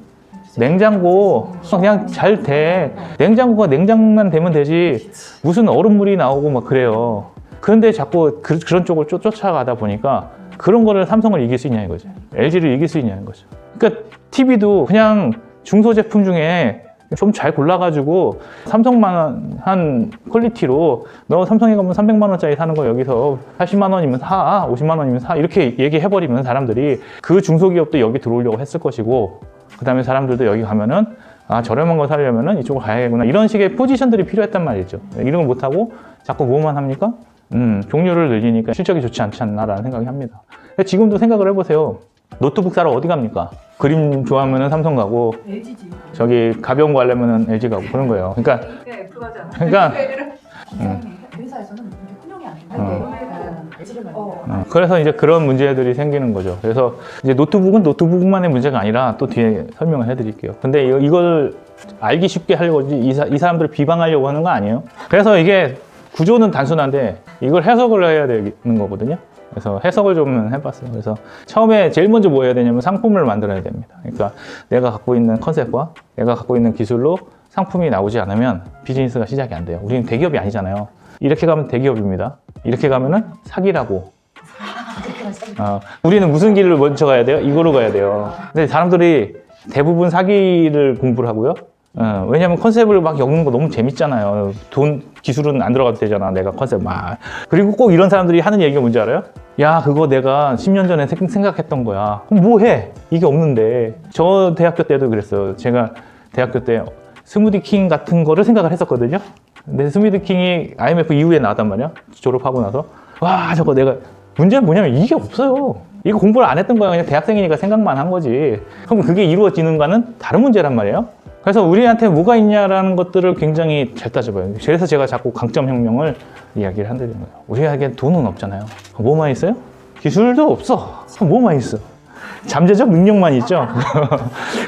S1: 냉장고 그냥 잘 돼. 냉장고가 냉장만 되면 되지. 무슨 얼음물이 나오고 막 그래요. 그런데 자꾸 그런 쪽을 쫓아가다 보니까 그런 거를 삼성을 이길 수 있냐 이거죠. LG를 이길 수 있냐는 거죠. 그러니까 TV도 그냥 중소 제품 중에 좀 잘 골라가지고 삼성만 한 퀄리티로 너 삼성에 가면 300만 원짜리 사는 거 여기서 80만 원이면 사, 50만 원이면 사 이렇게 얘기해버리면 사람들이 그 중소기업도 여기 들어오려고 했을 것이고 그 다음에 사람들도 여기 가면은 아 저렴한 거 사려면은 이쪽으로 가야겠구나 이런 식의 포지션들이 필요했단 말이죠. 이런 걸 못하고 자꾸 뭐만 합니까? 종류를 늘리니까 실적이 좋지 않지 않나라는 생각이 합니다. 지금도 생각을 해보세요. 노트북 사러 어디 갑니까? 그림 좋아하면은 삼성 가고
S2: LG지.
S1: 저기 가벼운 거 하려면은 LG 가고 그런 거예요. 그러니까
S2: 그거잖아.
S1: 그러니까
S2: 회사에서는 이게 훈용이 안 되는데 LG를 만든다.
S1: 그래서 이제 그런 문제들이 생기는 거죠. 그래서 이제 노트북은 노트북만의 문제가 아니라 또 뒤에 설명을 해드릴게요. 근데 이걸 알기 쉽게 하려고 이 사람들을 비방하려고 하는 거 아니에요. 그래서 이게 구조는 단순한데 이걸 해석을 해야 되는 거거든요. 그래서 해석을 좀 해봤어요. 그래서 처음에 제일 먼저 뭐 해야 되냐면 상품을 만들어야 됩니다. 그러니까 내가 갖고 있는 컨셉과 내가 갖고 있는 기술로 상품이 나오지 않으면 비즈니스가 시작이 안 돼요. 우리는 대기업이 아니잖아요. 이렇게 가면 대기업입니다. 이렇게 가면은 사기라고. 우리는 무슨 길을 먼저 가야 돼요? 이거로 가야 돼요. 근데 사람들이 대부분 사기를 공부를 하고요. 왜냐면 컨셉을 막 엮는 거 너무 재밌잖아요. 기술은 안 들어가도 되잖아. 내가 컨셉 막. 그리고 꼭 이런 사람들이 하는 얘기가 뭔지 알아요? 야, 그거 내가 10년 전에 생각했던 거야. 그럼 뭐 해? 이게 없는데. 저 대학교 때도 그랬어요. 제가 대학교 때 스무디 킹 같은 거를 생각을 했었거든요. 근데 스무디 킹이 IMF 이후에 나왔단 말이야. 졸업하고 나서. 와, 저거 내가. 문제는 뭐냐면 이게 없어요. 이거 공부를 안 했던 거야. 그냥 대학생이니까 생각만 한 거지. 그럼 그게 이루어지는가는 다른 문제란 말이에요. 그래서 우리한테 뭐가 있냐라는 것들을 굉장히 잘 따져봐요. 그래서 제가 자꾸 강점혁명을 이야기를 한다는 거예요. 우리에게 돈은 없잖아요. 뭐만 있어요? 기술도 없어. 뭐만 있어? 잠재적 능력만 있죠.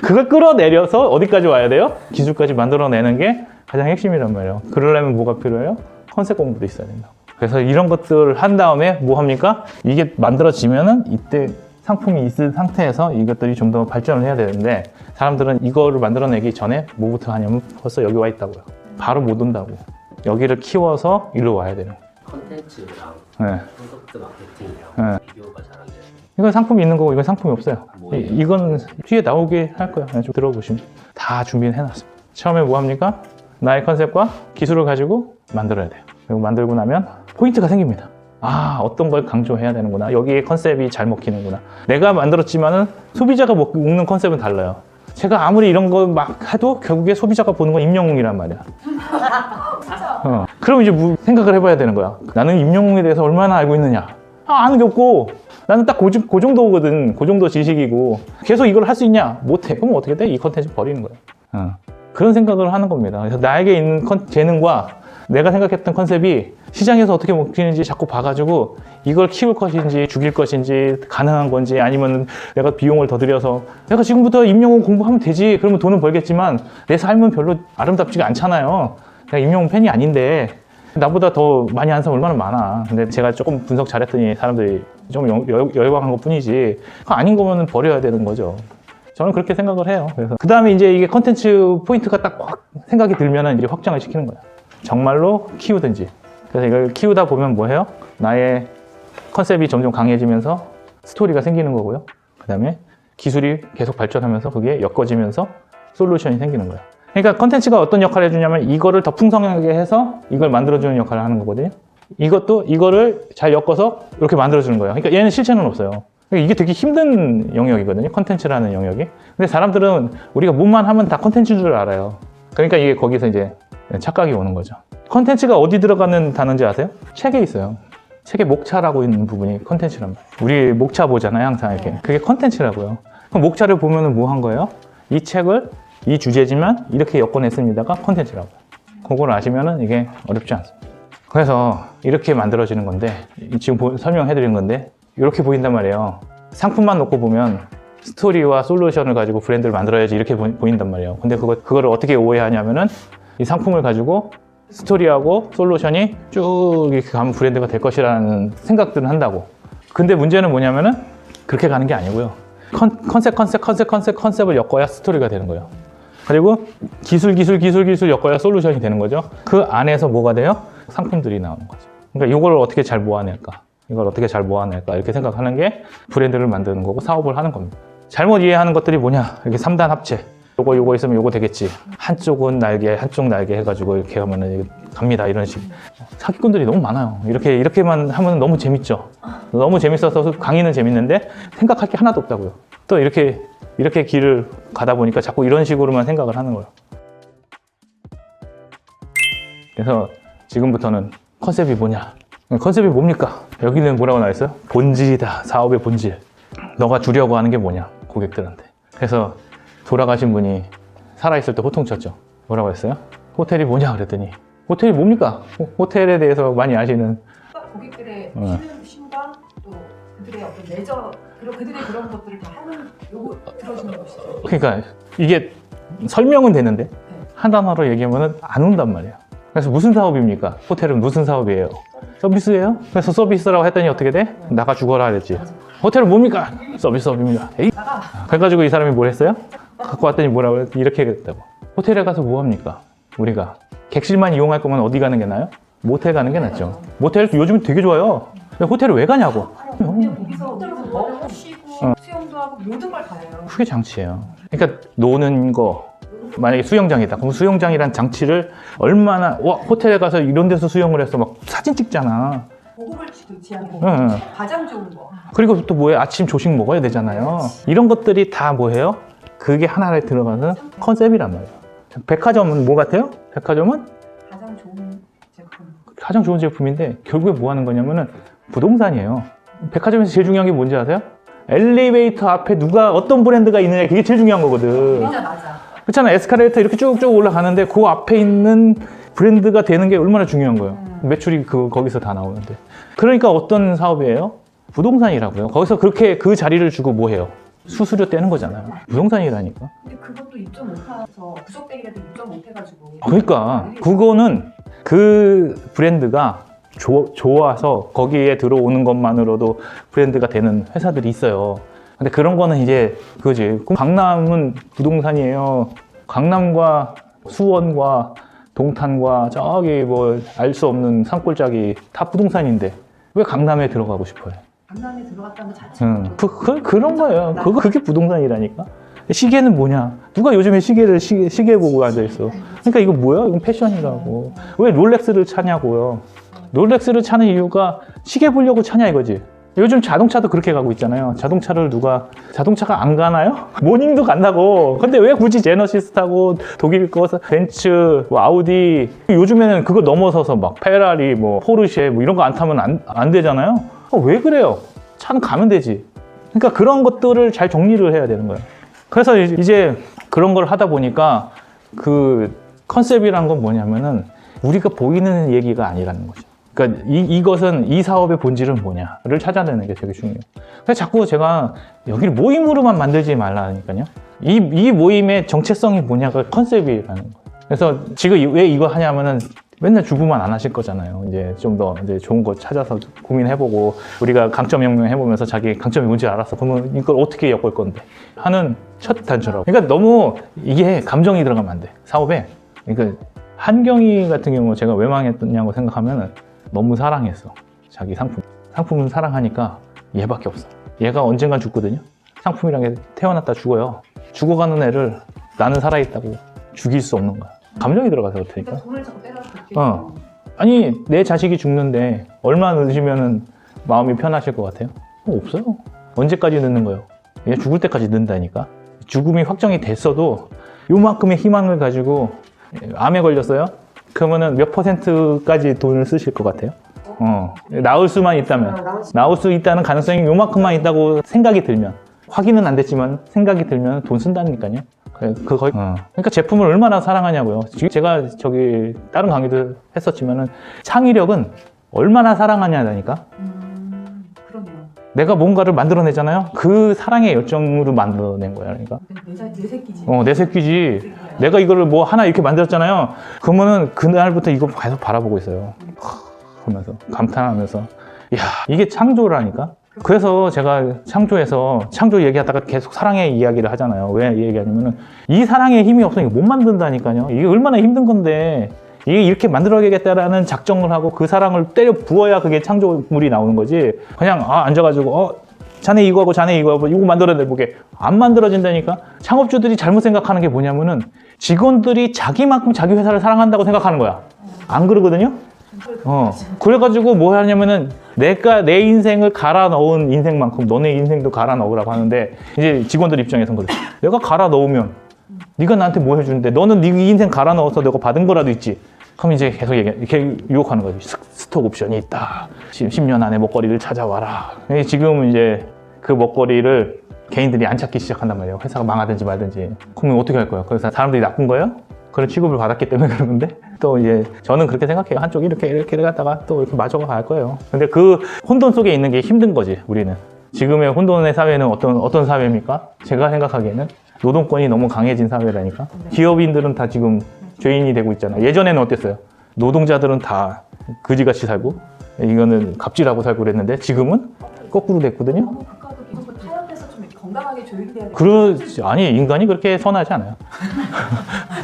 S1: 그걸 끌어내려서 어디까지 와야 돼요? 기술까지 만들어내는 게 가장 핵심이란 말이에요. 그러려면 뭐가 필요해요? 컨셉 공부도 있어야 된다고. 그래서 이런 것들을 한 다음에 뭐 합니까? 이게 만들어지면은 이때 상품이 있을 상태에서 이것들이 좀 더 발전을 해야 되는데 사람들은 이거를 만들어내기 전에 뭐부터 하냐면 벌써 여기 와 있다고요. 바로 못 온다고. 여기를 키워서 일로 와야 돼요.
S3: 컨텐츠랑
S1: 네.
S3: 프로덕트 마케팅이랑
S1: 네.
S3: 비교가 잘 안 돼요.
S1: 이건 상품이 있는 거고 이건 상품이 없어요.
S3: 뭐예요?
S1: 이건 뒤에 나오게 할 거예요. 좀 들어보시면 다 준비는 해놨어요. 처음에 뭐 합니까? 나의 컨셉과 기술을 가지고 만들어야 돼요. 그리고 만들고 나면 포인트가 생깁니다. 아, 어떤 걸 강조해야 되는구나. 여기에 컨셉이 잘 먹히는구나. 내가 만들었지만은 소비자가 먹는 컨셉은 달라요. 제가 아무리 이런 거 막 해도 결국에 소비자가 보는 건 임영웅이란 말이야. 그럼 이제 생각을 해봐야 되는 거야. 나는 임영웅에 대해서 얼마나 알고 있느냐? 아는 게 없고 나는 딱 그 정도거든. 그 정도 지식이고 계속 이걸 할 수 있냐? 못해. 그럼 어떻게 돼? 이 컨텐츠 버리는 거야. 그런 생각을 하는 겁니다. 그래서 나에게 있는 재능과 내가 생각했던 컨셉이 시장에서 어떻게 먹히는지 자꾸 봐가지고 이걸 키울 것인지 죽일 것인지 가능한 건지 아니면 내가 비용을 더 들여서 내가 지금부터 임영웅 공부하면 되지. 그러면 돈은 벌겠지만 내 삶은 별로 아름답지가 않잖아요. 내가 임영웅 팬이 아닌데 나보다 더 많이 아는 사람 얼마나 많아. 근데 제가 조금 분석 잘했더니 사람들이 좀 열광한 것 뿐이지 그거 아닌 거면 버려야 되는 거죠. 저는 그렇게 생각을 해요. 그래서 그 다음에 이제 이게 컨텐츠 포인트가 딱 확 생각이 들면은 이제 확장을 시키는 거야. 정말로 키우든지. 그래서 이걸 키우다 보면 뭐 해요? 나의 컨셉이 점점 강해지면서 스토리가 생기는 거고요. 그 다음에 기술이 계속 발전하면서 그게 엮어지면서 솔루션이 생기는 거예요. 그러니까 컨텐츠가 어떤 역할을 해주냐면 이거를 더 풍성하게 해서 이걸 만들어주는 역할을 하는 거거든요. 이거를 잘 엮어서 이렇게 만들어주는 거예요. 그러니까 얘는 실체는 없어요. 그러니까 이게 되게 힘든 영역이거든요. 컨텐츠라는 영역이. 근데 사람들은 우리가 뭐만 하면 다 컨텐츠인 줄 알아요. 그러니까 이게 거기서 이제 착각이 오는 거죠. 컨텐츠가 어디 들어가는 단어인지 아세요? 책에 있어요. 책에 목차라고 있는 부분이 컨텐츠란 말이에요. 우리 목차 보잖아요, 항상 이렇게. 그게 컨텐츠라고요. 그럼 목차를 보면은 뭐 한 거예요? 이 책을 이 주제지만 이렇게 엮어냈습니다가 컨텐츠라고요. 그걸 아시면은 이게 어렵지 않습니다. 그래서 이렇게 만들어지는 건데 지금 설명해 드린 건데 이렇게 보인단 말이에요. 상품만 놓고 보면 스토리와 솔루션을 가지고 브랜드를 만들어야지 이렇게 보인단 말이에요. 근데 그거를 어떻게 오해하냐면은 이 상품을 가지고 스토리하고 솔루션이 쭉 이렇게 가면 브랜드가 될 것이라는 생각들은 한다고. 근데 문제는 뭐냐면은 그렇게 가는 게 아니고요. 컨셉을 엮어야 스토리가 되는 거예요. 그리고 기술 엮어야 솔루션이 되는 거죠. 그 안에서 뭐가 돼요? 상품들이 나오는 거죠. 그러니까 이걸 어떻게 잘 모아낼까? 이렇게 생각하는 게 브랜드를 만드는 거고 사업을 하는 겁니다. 잘못 이해하는 것들이 뭐냐? 이렇게 3단 합체. 요거 있으면 요거 되겠지. 한쪽은 날개, 한쪽 날개 해가지고 이렇게 하면은 갑니다. 이런 식. 사기꾼들이 너무 많아요. 이렇게만 하면 너무 재밌죠. 너무 재밌어서 강의는 재밌는데 생각할 게 하나도 없다고요. 또 이렇게 길을 가다 보니까 자꾸 이런 식으로만 생각을 하는 거예요. 그래서 지금부터는 컨셉이 뭐냐? 컨셉이 뭡니까? 여기는 뭐라고 나와 있어요? 본질이다. 사업의 본질. 너가 주려고 하는 게 뭐냐? 고객들한테. 그래서 돌아가신 분이 살아있을 때 호통쳤죠. 뭐라고 했어요? 호텔이 뭐냐 그랬더니 호텔이 뭡니까? 호텔에 대해서 많이 아시는
S2: 고객들의 쉼과 또 그들의 어떤 레저 그리고 그들의 그런 것들을 다 하는 요거 들어주는 것이죠.
S1: 그러니까 이게 설명은 되는데 한 단어로 얘기하면 안 온단 말이에요. 그래서 무슨 사업입니까? 호텔은 무슨 사업이에요? 서비스예요? 그래서 서비스라고 했더니 어떻게 돼? 나가 죽어라 그랬지. 호텔은 뭡니까? 서비스업입니다. 에이? 그래가지고 이 사람이 뭘 했어요? 갖고 왔더니 뭐라고 했 이렇게 했다고. 호텔에 가서 뭐 합니까? 우리가 객실만 이용할 거면 어디 가는 게 나아요? 모텔 가는 게 낫죠. 모텔 요즘 되게 좋아요. 근데 호텔을 왜 가냐고.
S2: 그냥 거기서 먹고 쉬고 수영도 하고 모든 걸 다 해요.
S1: 그게 장치예요. 그러니까 노는 거 만약에 수영장이다. 그럼 수영장이란 장치를 얼마나 호텔에 가서 이런 데서 수영을 해서 막 사진 찍잖아.
S2: 고급을 취하고
S1: 응.
S2: 가장 좋은 거.
S1: 그리고 또 뭐예요? 아침 조식 먹어야 되잖아요. 이런 것들이 다 뭐예요? 그게 하나에 들어가는 컨셉이란 말이에요. 백화점은 뭐 같아요? 백화점은
S2: 가장 좋은 제품.
S1: 가장 좋은 제품인데 결국에 뭐 하는 거냐면은 부동산이에요. 백화점에서 제일 중요한 게 뭔지 아세요? 엘리베이터 앞에 어떤 브랜드가 있느냐 그게 제일 중요한 거거든.
S2: 맞아.
S1: 그렇잖아. 에스카레이터 이렇게 쭉쭉 올라가는데 그 앞에 있는 브랜드가 되는 게 얼마나 중요한 거예요. 매출이 거기서 다 나오는데. 그러니까 어떤 사업이에요? 부동산이라고요. 거기서 그렇게 그 자리를 주고 뭐 해요? 수수료 떼는 거잖아요. 부동산이라니까.
S2: 근데 그것도 입점 못해서 구석대기라도 입점 못해가지고.
S1: 그러니까 그거는 그 브랜드가 좋아서 거기에 들어오는 것만으로도 브랜드가 되는 회사들이 있어요. 근데 그런 거는 이제 그거지. 강남은 부동산이에요. 강남과 수원과 동탄과 저기 뭐 알 수 없는 산골짜기 다 부동산인데 왜 강남에 들어가고 싶어요?
S2: 강남에 들어갔다는 것 자체가.
S1: 그런 거예요. 그게 부동산이라니까. 시계는 뭐냐? 누가 요즘에 시계 보고 앉아있어. 그러니까 이거 뭐야? 이건 패션이라고. 왜 롤렉스를 차냐고요. 롤렉스를 차는 이유가 시계 보려고 차냐 이거지. 요즘 자동차도 그렇게 가고 있잖아요. 자동차가 안 가나요? 모닝도 간다고. 근데 왜 굳이 제너시스 타고 독일 거, 벤츠, 뭐 아우디. 요즘에는 그거 넘어서서 막 페라리, 뭐 포르쉐 뭐 이런 거 안 타면 안 되잖아요. 왜 그래요? 차는 가면 되지. 그러니까 그런 것들을 잘 정리를 해야 되는 거예요. 그래서 이제 그런 걸 하다 보니까 그 컨셉이란 건 뭐냐면은 우리가 보이는 얘기가 아니라는 거죠. 그러니까 이것은 이 사업의 본질은 뭐냐를 찾아내는 게 되게 중요해요. 그래서 자꾸 제가 여기를 모임으로만 만들지 말라니까요. 이 모임의 정체성이 뭐냐가 컨셉이라는 거예요. 그래서 지금 왜 이거 하냐면은 맨날 주부만 안 하실 거잖아요. 이제 좀 더 이제 좋은 거 찾아서 고민해보고 우리가 강점 영명해보면서 자기 강점이 뭔지 알았어. 그러면 이걸 어떻게 엮을 건데 하는 첫 단추라고. 그러니까 너무 이게 감정이 들어가면 안 돼. 사업에. 그러니까 한경희 같은 경우 제가 왜 망했냐고 생각하면은 너무 사랑했어. 자기 상품. 상품을 사랑하니까 얘밖에 없어. 얘가 언젠간 죽거든요. 상품이란 게 태어났다 죽어요. 죽어가는 애를 나는 살아있다고 죽일 수 없는 거야. 감정이 들어가서 그렇다니까.
S2: 그러니까 돈을 자꾸 때려서
S1: 아니 내 자식이 죽는데 얼마 늦으면 마음이 편하실 것 같아요? 없어요. 언제까지 늦는 거예요? 얘 죽을 때까지 늦는다니까. 죽음이 확정이 됐어도 요만큼의 희망을 가지고 암에 걸렸어요? 그러면은 몇 %까지 돈을 쓰실 것 같아요? 나을 수만 있다면. 나올 수 있다는 가능성이 요만큼만 있다고 생각이 들면. 확인은 안 됐지만 생각이 들면 돈 쓴다니까요. 그러니까 제품을 얼마나 사랑하냐고요. 지금 제가 저기 다른 강의도 했었지만은 창의력은 얼마나 사랑하냐니까.
S2: 그러네요.
S1: 내가 뭔가를 만들어내잖아요. 그 사랑의 열정으로 만들어낸 거야. 그러니까.
S2: 내 새끼지.
S1: 내 새끼지. 내가 이거를 뭐 하나 이렇게 만들었잖아요. 그러면은 그날부터 이거 계속 바라보고 있어요. 그러면서 감탄하면서, 야 이게 창조라니까. 그래서 제가 창조 얘기하다가 계속 사랑의 이야기를 하잖아요. 왜 얘기하냐면은 이 사랑의 힘이 없으면 못 만든다니까요. 이게 얼마나 힘든 건데 이게 이렇게 만들어야겠다라는 작정을 하고 그 사랑을 때려 부어야 그게 창조물이 나오는 거지. 그냥 앉아가지고 자네 이거 하고 자네 이거 하고 이거 만들어내보게 안 만들어진다니까. 창업주들이 잘못 생각하는 게 뭐냐면은 직원들이 자기만큼 자기 회사를 사랑한다고 생각하는 거야. 안 그러거든요. 그래가지고 뭐 하냐면은 내가 내 인생을 갈아 넣은 인생만큼 너네 인생도 갈아 넣으라고 하는데 이제 직원들 입장에서는 그래. 내가 갈아 넣으면 네가 나한테 뭐 해주는데 너는 네 인생 갈아 넣어서 내가 받은 거라도 있지. 그럼 이제 계속 이렇게 유혹하는 거지. 스톡 옵션이 있다. 10년 안에 먹거리를 찾아와라. 지금 이제 그 먹거리를 개인들이 안 찾기 시작한단 말이에요. 회사가 망하든지 말든지. 그러면 어떻게 할 거예요? 그래서 사람들이 나쁜 거예요? 그런 취급을 받았기 때문에 그러는데 또 이제 저는 그렇게 생각해요. 한쪽 이렇게 갔다가 또 이렇게 마저가 갈 거예요. 근데 그 혼돈 속에 있는 게 힘든 거지, 우리는. 지금의 혼돈의 사회는 어떤 사회입니까? 제가 생각하기에는 노동권이 너무 강해진 사회라니까. 기업인들은 다 지금 죄인이 되고 있잖아요. 예전에는 어땠어요? 노동자들은 다 그지같이 살고 이거는 갑질하고 살고 그랬는데 지금은 거꾸로 됐거든요.
S2: 너무 국가도 계속 타협해서 좀 건강하게 조율이 돼야 돼.
S1: 아니 인간이 그렇게 선하지 않아요.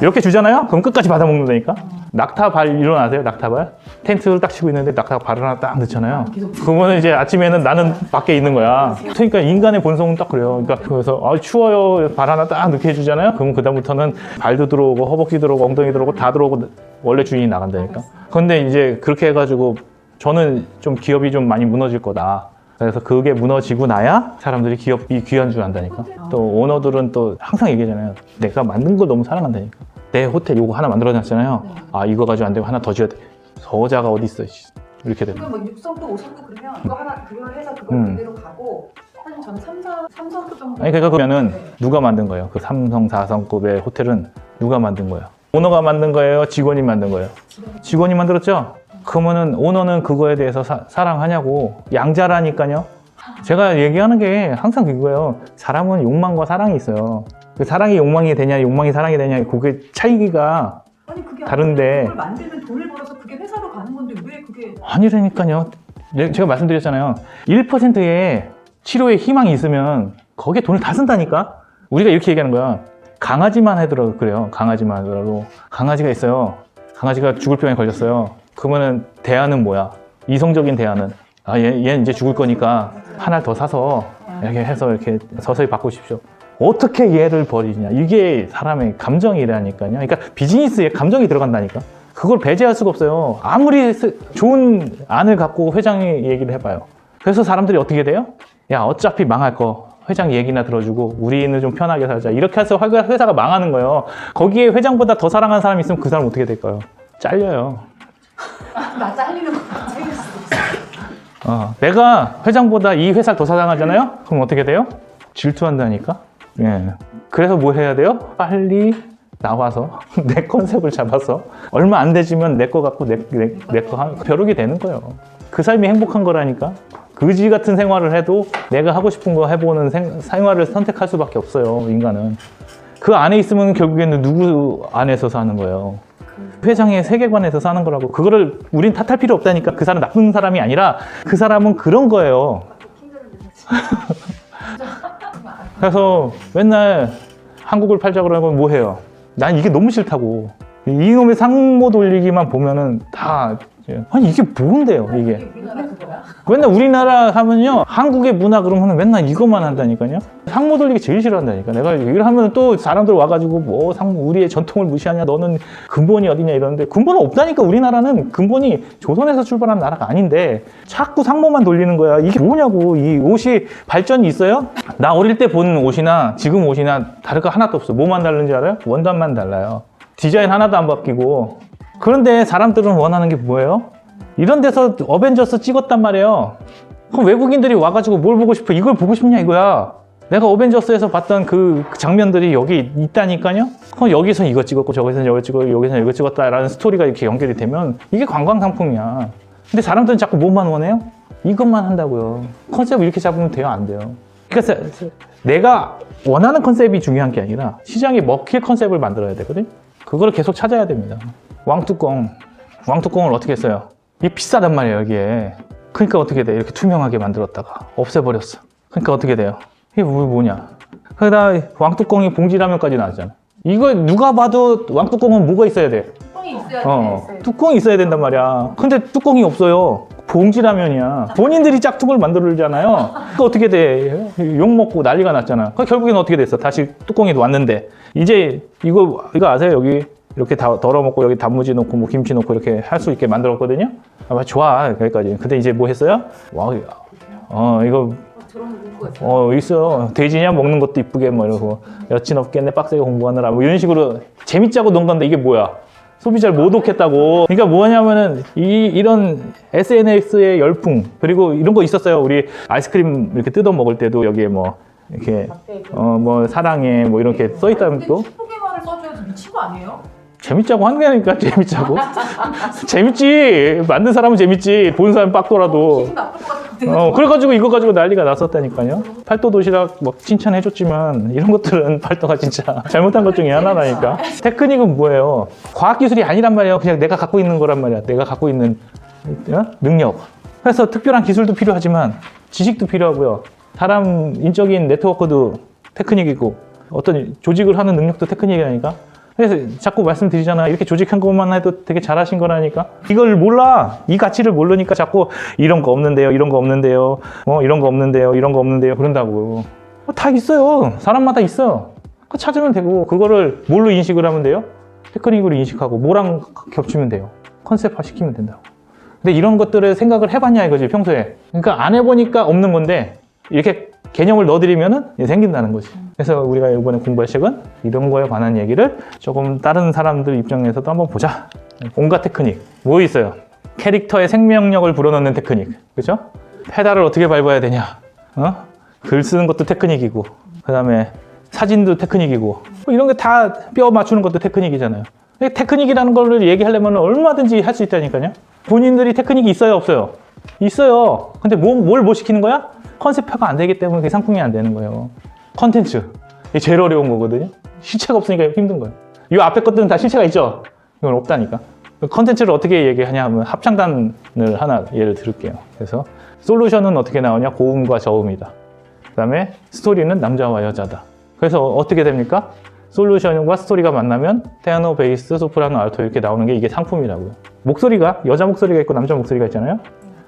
S1: 이렇게 주잖아요? 그럼 끝까지 받아먹는다니까. 낙타발 일어나세요? 낙타발? 텐트를 딱 치고 있는데 낙타발을 하나 딱 넣잖아요. 그러면 이제 아침에는 나는 밖에 있는 거야. 그러니까 인간의 본성은 딱 그래요. 그러니까 그래서 추워요 발 하나 딱 넣게 해주잖아요. 그럼 그다음부터는 발도 들어오고 허벅지 들어오고 엉덩이 들어오고 다 들어오고 원래 주인이 나간다니까. 그런데 이제 그렇게 해가지고 저는 좀 기업이 좀 많이 무너질 거다. 그래서 그게 무너지고 나야 사람들이 기업이 귀한 줄 안다니까. 또 오너들은 또 항상 얘기하잖아요. 내가 만든 걸 너무 사랑한다니까. 내 호텔 요거 하나 만들어놨잖아요. 이거 가지고 안 되고 하나 더 지어야 돼. 저자가 어디 있어? 이렇게 되는.
S2: 그럼 뭐 6성도 5성도 그러면 그거 하나 그걸 해서 그걸 그대로 가고 한 저는 3성도 정도.
S1: 아니 그러니까 그러면은 누가 만든 거예요? 그 3성, 4성급의 호텔은 누가 만든 거예요? 오너가 만든 거예요? 직원이 만든 거예요? 직원이 만들었죠? 그러면은 오너는 그거에 대해서 사랑하냐고. 양자라니까요. 제가 얘기하는 게 항상 그거예요. 사람은 욕망과 사랑이 있어요. 그 사랑이 욕망이 되냐, 욕망이 사랑이 되냐, 그게 차이가
S2: 아니 그게
S1: 다른데.
S2: 아니라 그걸 만들면 돈을 벌어서 그게 회사로 가는 건데 왜 그게
S1: 아니라니까요. 제가 말씀드렸잖아요. 1%의 치료에 희망이 있으면 거기에 돈을 다 쓴다니까? 우리가 이렇게 얘기하는 거야. 강아지만 하더라도 그래요. 강아지만 하더라도. 강아지가 있어요. 강아지가 죽을 병에 걸렸어요. 그러면은 대안은 뭐야? 이성적인 대안은 얘 이제 죽을 거니까 하나 더 사서 이렇게 해서 이렇게 서서히 바꾸십시오. 어떻게 얘를 버리냐? 이게 사람의 감정이라니까요. 그러니까 비즈니스에 감정이 들어간다니까. 그걸 배제할 수가 없어요. 아무리 좋은 안을 갖고 회장이 얘기를 해봐요. 그래서 사람들이 어떻게 돼요? 야, 어차피 망할 거 회장 얘기나 들어주고 우리는 좀 편하게 살자. 이렇게 해서 회사가 망하는 거예요. 거기에 회장보다 더 사랑하는 사람이 있으면 그 사람 어떻게 될까요? 잘려요.
S2: 나 잘리는 거 잘릴 수도 있어.
S1: 내가 회장보다 이 회사를 더 사랑하잖아요? 그럼 어떻게 돼요? 질투한다니까? 예. 그래서 뭐 해야 돼요? 빨리 나와서 내 컨셉을 잡아서 얼마 안 되지만 내 거 갖고 내 거 벼룩이 되는 거예요. 그 삶이 행복한 거라니까. 그지 같은 생활을 해도 내가 하고 싶은 거 해보는 생활을 선택할 수밖에 없어요. 인간은. 그 안에 있으면 결국에는 누구 안에서 사는 거예요. 회장의 세계관에서 사는 거라고. 그거를 우린 탓할 필요 없다니까. 그 사람 나쁜 사람이 아니라 그 사람은 그런 거예요. 그래서 맨날 한국을 팔자고 그러고 뭐 해요? 난 이게 너무 싫다고. 이놈의 상모 돌리기만 보면은 다 아니 이게 뭔데요 이게.
S2: 우리나라 그거야?
S1: 맨날 우리나라 하면요 한국의 문화 그러면 맨날 이것만 한다니까요. 상모 돌리기 제일 싫어한다니까. 내가 이걸 하면 또 사람들 와가지고 뭐 상모 우리의 전통을 무시하냐, 너는 근본이 어디냐 이러는데 근본은 없다니까. 우리나라는 근본이 조선에서 출발한 나라가 아닌데 자꾸 상모만 돌리는 거야. 이게 뭐냐고. 이 옷이 발전이 있어요? 나 어릴 때 본 옷이나 지금 옷이나 다를 거 하나도 없어. 뭐만 다른지 알아요? 원단만 달라요. 디자인 하나도 안 바뀌고. 그런데 사람들은 원하는 게 뭐예요? 이런 데서 어벤져스 찍었단 말이에요. 그럼 외국인들이 와가지고 뭘 보고 싶어? 이걸 보고 싶냐 이거야. 내가 어벤져스에서 봤던 그 장면들이 여기 있다니까요. 그럼 여기서 이거 찍었고 저기서 이거 찍었고 여기서 이거 찍었다라는 스토리가 이렇게 연결이 되면 이게 관광 상품이야. 근데 사람들은 자꾸 뭐만 원해요? 이것만 한다고요. 컨셉을 이렇게 잡으면 돼요? 안 돼요? 그러니까 내가 원하는 컨셉이 중요한 게 아니라 시장에 먹힐 컨셉을 만들어야 되거든. 그걸 계속 찾아야 됩니다. 왕뚜껑을 어떻게 했어요? 이게 비싸단 말이에요, 여기에. 그러니까 어떻게 돼? 이렇게 투명하게 만들었다가 없애버렸어. 그러니까 어떻게 돼요? 이게 뭐냐? 그러다 왕뚜껑이 봉지라면까지 나왔잖아. 이거 누가 봐도 왕뚜껑은 뭐가 있어야 돼?
S2: 뚜껑이 있어야 돼.
S1: 뚜껑이 있어야 된단 말이야. 근데 뚜껑이 없어요. 봉지라면이야. 본인들이 짝퉁을 만들잖아요. 그러니까 어떻게 돼? 욕먹고 난리가 났잖아. 결국엔 어떻게 됐어? 다시 뚜껑이 왔는데 이제 이거 아세요? 여기 이렇게 다 덜어먹고 여기 단무지 넣고 뭐 김치 넣고 이렇게 할 수 있게 만들었거든요. 좋아 여기까지. 근데 이제 뭐 했어요? 와, 이거 있어요. 돼지냐 먹는 것도 이쁘게 뭐 이러고 여친 없겠네 빡세게 공부하느라 뭐 이런 식으로 재밌자고 논 건데 이게 뭐야? 소비자를 모독했다고. 그러니까 뭐냐면은 이런 SNS의 열풍 그리고 이런 거 있었어요. 우리 아이스크림 이렇게 뜯어 먹을 때도 여기에 뭐 이렇게 뭐 사랑해 뭐 이렇게 써 있다면 또
S2: 축복의 말을 써줘야지 미친 거 아니에요?
S1: 재밌자고 하는 게 아니니까 재밌자고. 재밌지. 만든 사람은 재밌지. 본 사람은 빡돌아도.
S2: 기분 나쁠 것 같은데.
S1: 그래가지고 이거 가지고 난리가 났었다니까요. 팔도 도시락 막 칭찬해줬지만 이런 것들은 팔도가 진짜 잘못한 것 중에 하나라니까. 테크닉은 뭐예요? 과학기술이 아니란 말이에요. 그냥 내가 갖고 있는 거란 말이야. 내가 갖고 있는 능력. 그래서 특별한 기술도 필요하지만 지식도 필요하고요. 사람 인적인 네트워크도 테크닉이고 어떤 조직을 하는 능력도 테크닉이라니까. 그래서 자꾸 말씀드리잖아. 이렇게 조직한 것만 해도 되게 잘하신 거라니까. 이걸 몰라. 이 가치를 모르니까 자꾸 이런 거 없는데요. 이런 거 없는데요. 이런 거 없는데요. 이런 거 없는데요. 그런다고. 다 있어요. 사람마다 있어요. 찾으면 되고 그거를 뭘로 인식을 하면 돼요? 테크닉으로 인식하고 뭐랑 겹치면 돼요. 컨셉화 시키면 된다고. 근데 이런 것들을 생각을 해봤냐 이거지 평소에. 그러니까 안 해보니까 없는 건데 이렇게 개념을 넣어드리면은 생긴다는 거지. 그래서 우리가 이번에 공부할 책은 이런 거에 관한 얘기를 조금 다른 사람들 입장에서도 한번 보자. 온갖 테크닉 뭐 있어요? 캐릭터의 생명력을 불어넣는 테크닉, 그렇죠? 페달을 어떻게 밟아야 되냐? 글 쓰는 것도 테크닉이고, 그 다음에 사진도 테크닉이고, 뭐 이런 게 다 뼈 맞추는 것도 테크닉이잖아요. 테크닉이라는 걸 얘기하려면 얼마든지 할 수 있다니까요. 본인들이 테크닉이 있어요, 없어요? 있어요. 근데 뭘 시키는 거야? 컨셉화가 안 되기 때문에 그게 상품이 안 되는 거예요. 컨텐츠. 이게 제일 어려운 거거든요. 실체가 없으니까 힘든 거예요. 이 앞에 것들은 다 실체가 있죠? 이건 없다니까. 컨텐츠를 어떻게 얘기하냐 하면 합창단을 하나 예를 들을게요. 그래서 솔루션은 어떻게 나오냐? 고음과 저음이다. 그 다음에 스토리는 남자와 여자다. 그래서 어떻게 됩니까? 솔루션과 스토리가 만나면 테너, 베이스, 소프라노, 알토 이렇게 나오는 게 이게 상품이라고요. 목소리가 여자 목소리가 있고 남자 목소리가 있잖아요.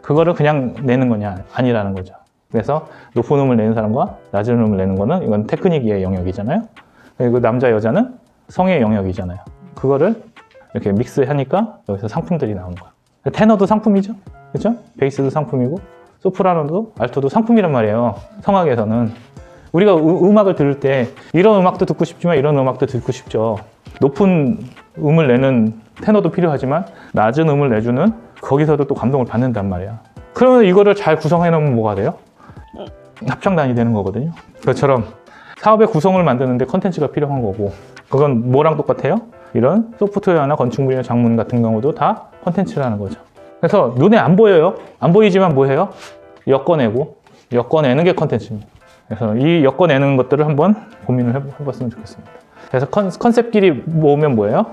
S1: 그거를 그냥 내는 거냐? 아니라는 거죠. 그래서 높은 음을 내는 사람과 낮은 음을 내는 거는 이건 테크닉의 영역이잖아요. 그리고 남자, 여자는 성의 영역이잖아요. 그거를 이렇게 믹스하니까 여기서 상품들이 나오는 거예요. 테너도 상품이죠. 그렇죠? 베이스도 상품이고 소프라노도 알토도 상품이란 말이에요. 성악에서는. 우리가 음악을 들을 때 이런 음악도 듣고 싶지만 이런 음악도 듣고 싶죠. 높은 음을 내는 테너도 필요하지만 낮은 음을 내주는 거기서도 또 감동을 받는단 말이야. 그러면 이거를 잘 구성해 놓으면 뭐가 돼요? 합창단이 되는 거거든요. 그것처럼 사업의 구성을 만드는데 컨텐츠가 필요한 거고, 그건 뭐랑 똑같아요? 이런 소프트웨어나 건축물이나 장문 같은 경우도 다 컨텐츠라는 거죠. 그래서 눈에 안 보여요. 안 보이지만 뭐해요? 엮어내고, 엮어내는 게 컨텐츠입니다. 그래서 이 엮어내는 것들을 한번 고민을 해봤으면 좋겠습니다. 그래서 컨셉끼리 모으면 뭐예요?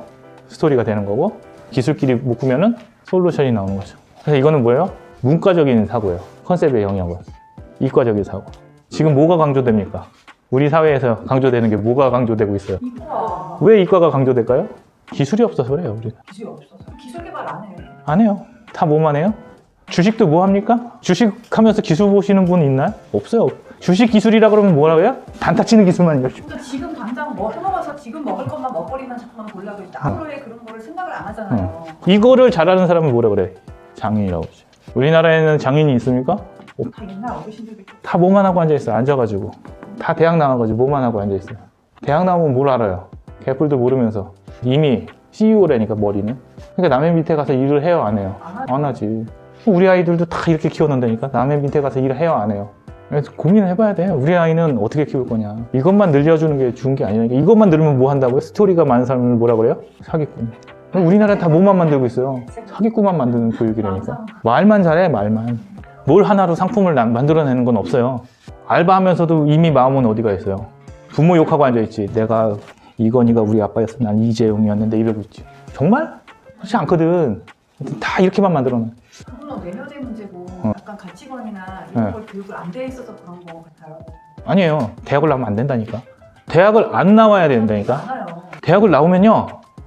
S1: 스토리가 되는 거고, 기술끼리 묶으면은 솔루션이 나오는 거죠. 그래서 이거는 뭐예요? 문과적인 사고예요. 컨셉의 영역은. 이과적인 사고. 지금 뭐가 강조됩니까? 우리 사회에서 강조되는 게 뭐가 강조되고 있어요?
S2: 이과.
S1: 왜 이과가 강조될까요? 기술이 없어서 그래요, 우리가.
S2: 기술이 없어서. 기술 개발 안 해.
S1: 안 해요. 다 뭐만 해요? 주식도 뭐 합니까? 주식 하면서 기술 보시는 분 있나요? 없어요. 주식 기술이라 그러면 뭐라고 해요? 단타 치는 기술만 있죠.
S2: 그러니까 지금 당장 뭐 해먹어서 지금 먹을 것만 먹거리만 자꾸만 보려고 했지 앞으로의 그런 거를 생각을 안 하잖아요.
S1: 이거를 잘하는 사람은 뭐라 그래? 장인이라고 하죠. 우리나라에는 장인이 있습니까?
S2: 다 옛날 어르신들도
S1: 다 뭐만 하고 앉아있어요. 앉아가지고. 다 대학 나와가지고 뭐만 하고 앉아있어요. 대학 나오면 뭘 알아요? 개뿔도 모르면서. 이미 CEO라니까 머리는. 그러니까 남의 밑에 가서 일을 해요, 안 해요? 안 하지. 우리 아이들도 다 이렇게 키워놓는다니까. 남의 밑에 가서 일을 해요, 안 해요? 그래서 고민을 해봐야 돼요. 우리 아이는 어떻게 키울 거냐. 이것만 늘려주는 게 좋은 게 아니라니까. 이것만 늘으면 뭐 한다고요? 스토리가 많은 사람을 뭐라 그래요? 사기꾼. 우리나라는 다 뭐만 만들고 있어요. 사기꾼만 만드는 교육이라니까. 말만 잘해, 말만. 뭘 하나로 상품을 만들어내는 건 없어요. 알바하면서도 이미 마음은 어디가 있어요. 부모 욕하고 앉아있지. 내가 이건희가 우리 아빠였으면 난 이재용이었는데 이러고 있지. 정말? 그렇지 않거든. 다 이렇게만 만들어놔.
S2: 그거는 외면의 문제고 약간 가치관이나 이런 걸 교육을 안 돼 있어서 그런 거 같아요.
S1: 아니에요. 대학을 나오면 안 된다니까. 대학을 안 나와야 된다니까.
S2: 많아요.
S1: 대학을 나오면요.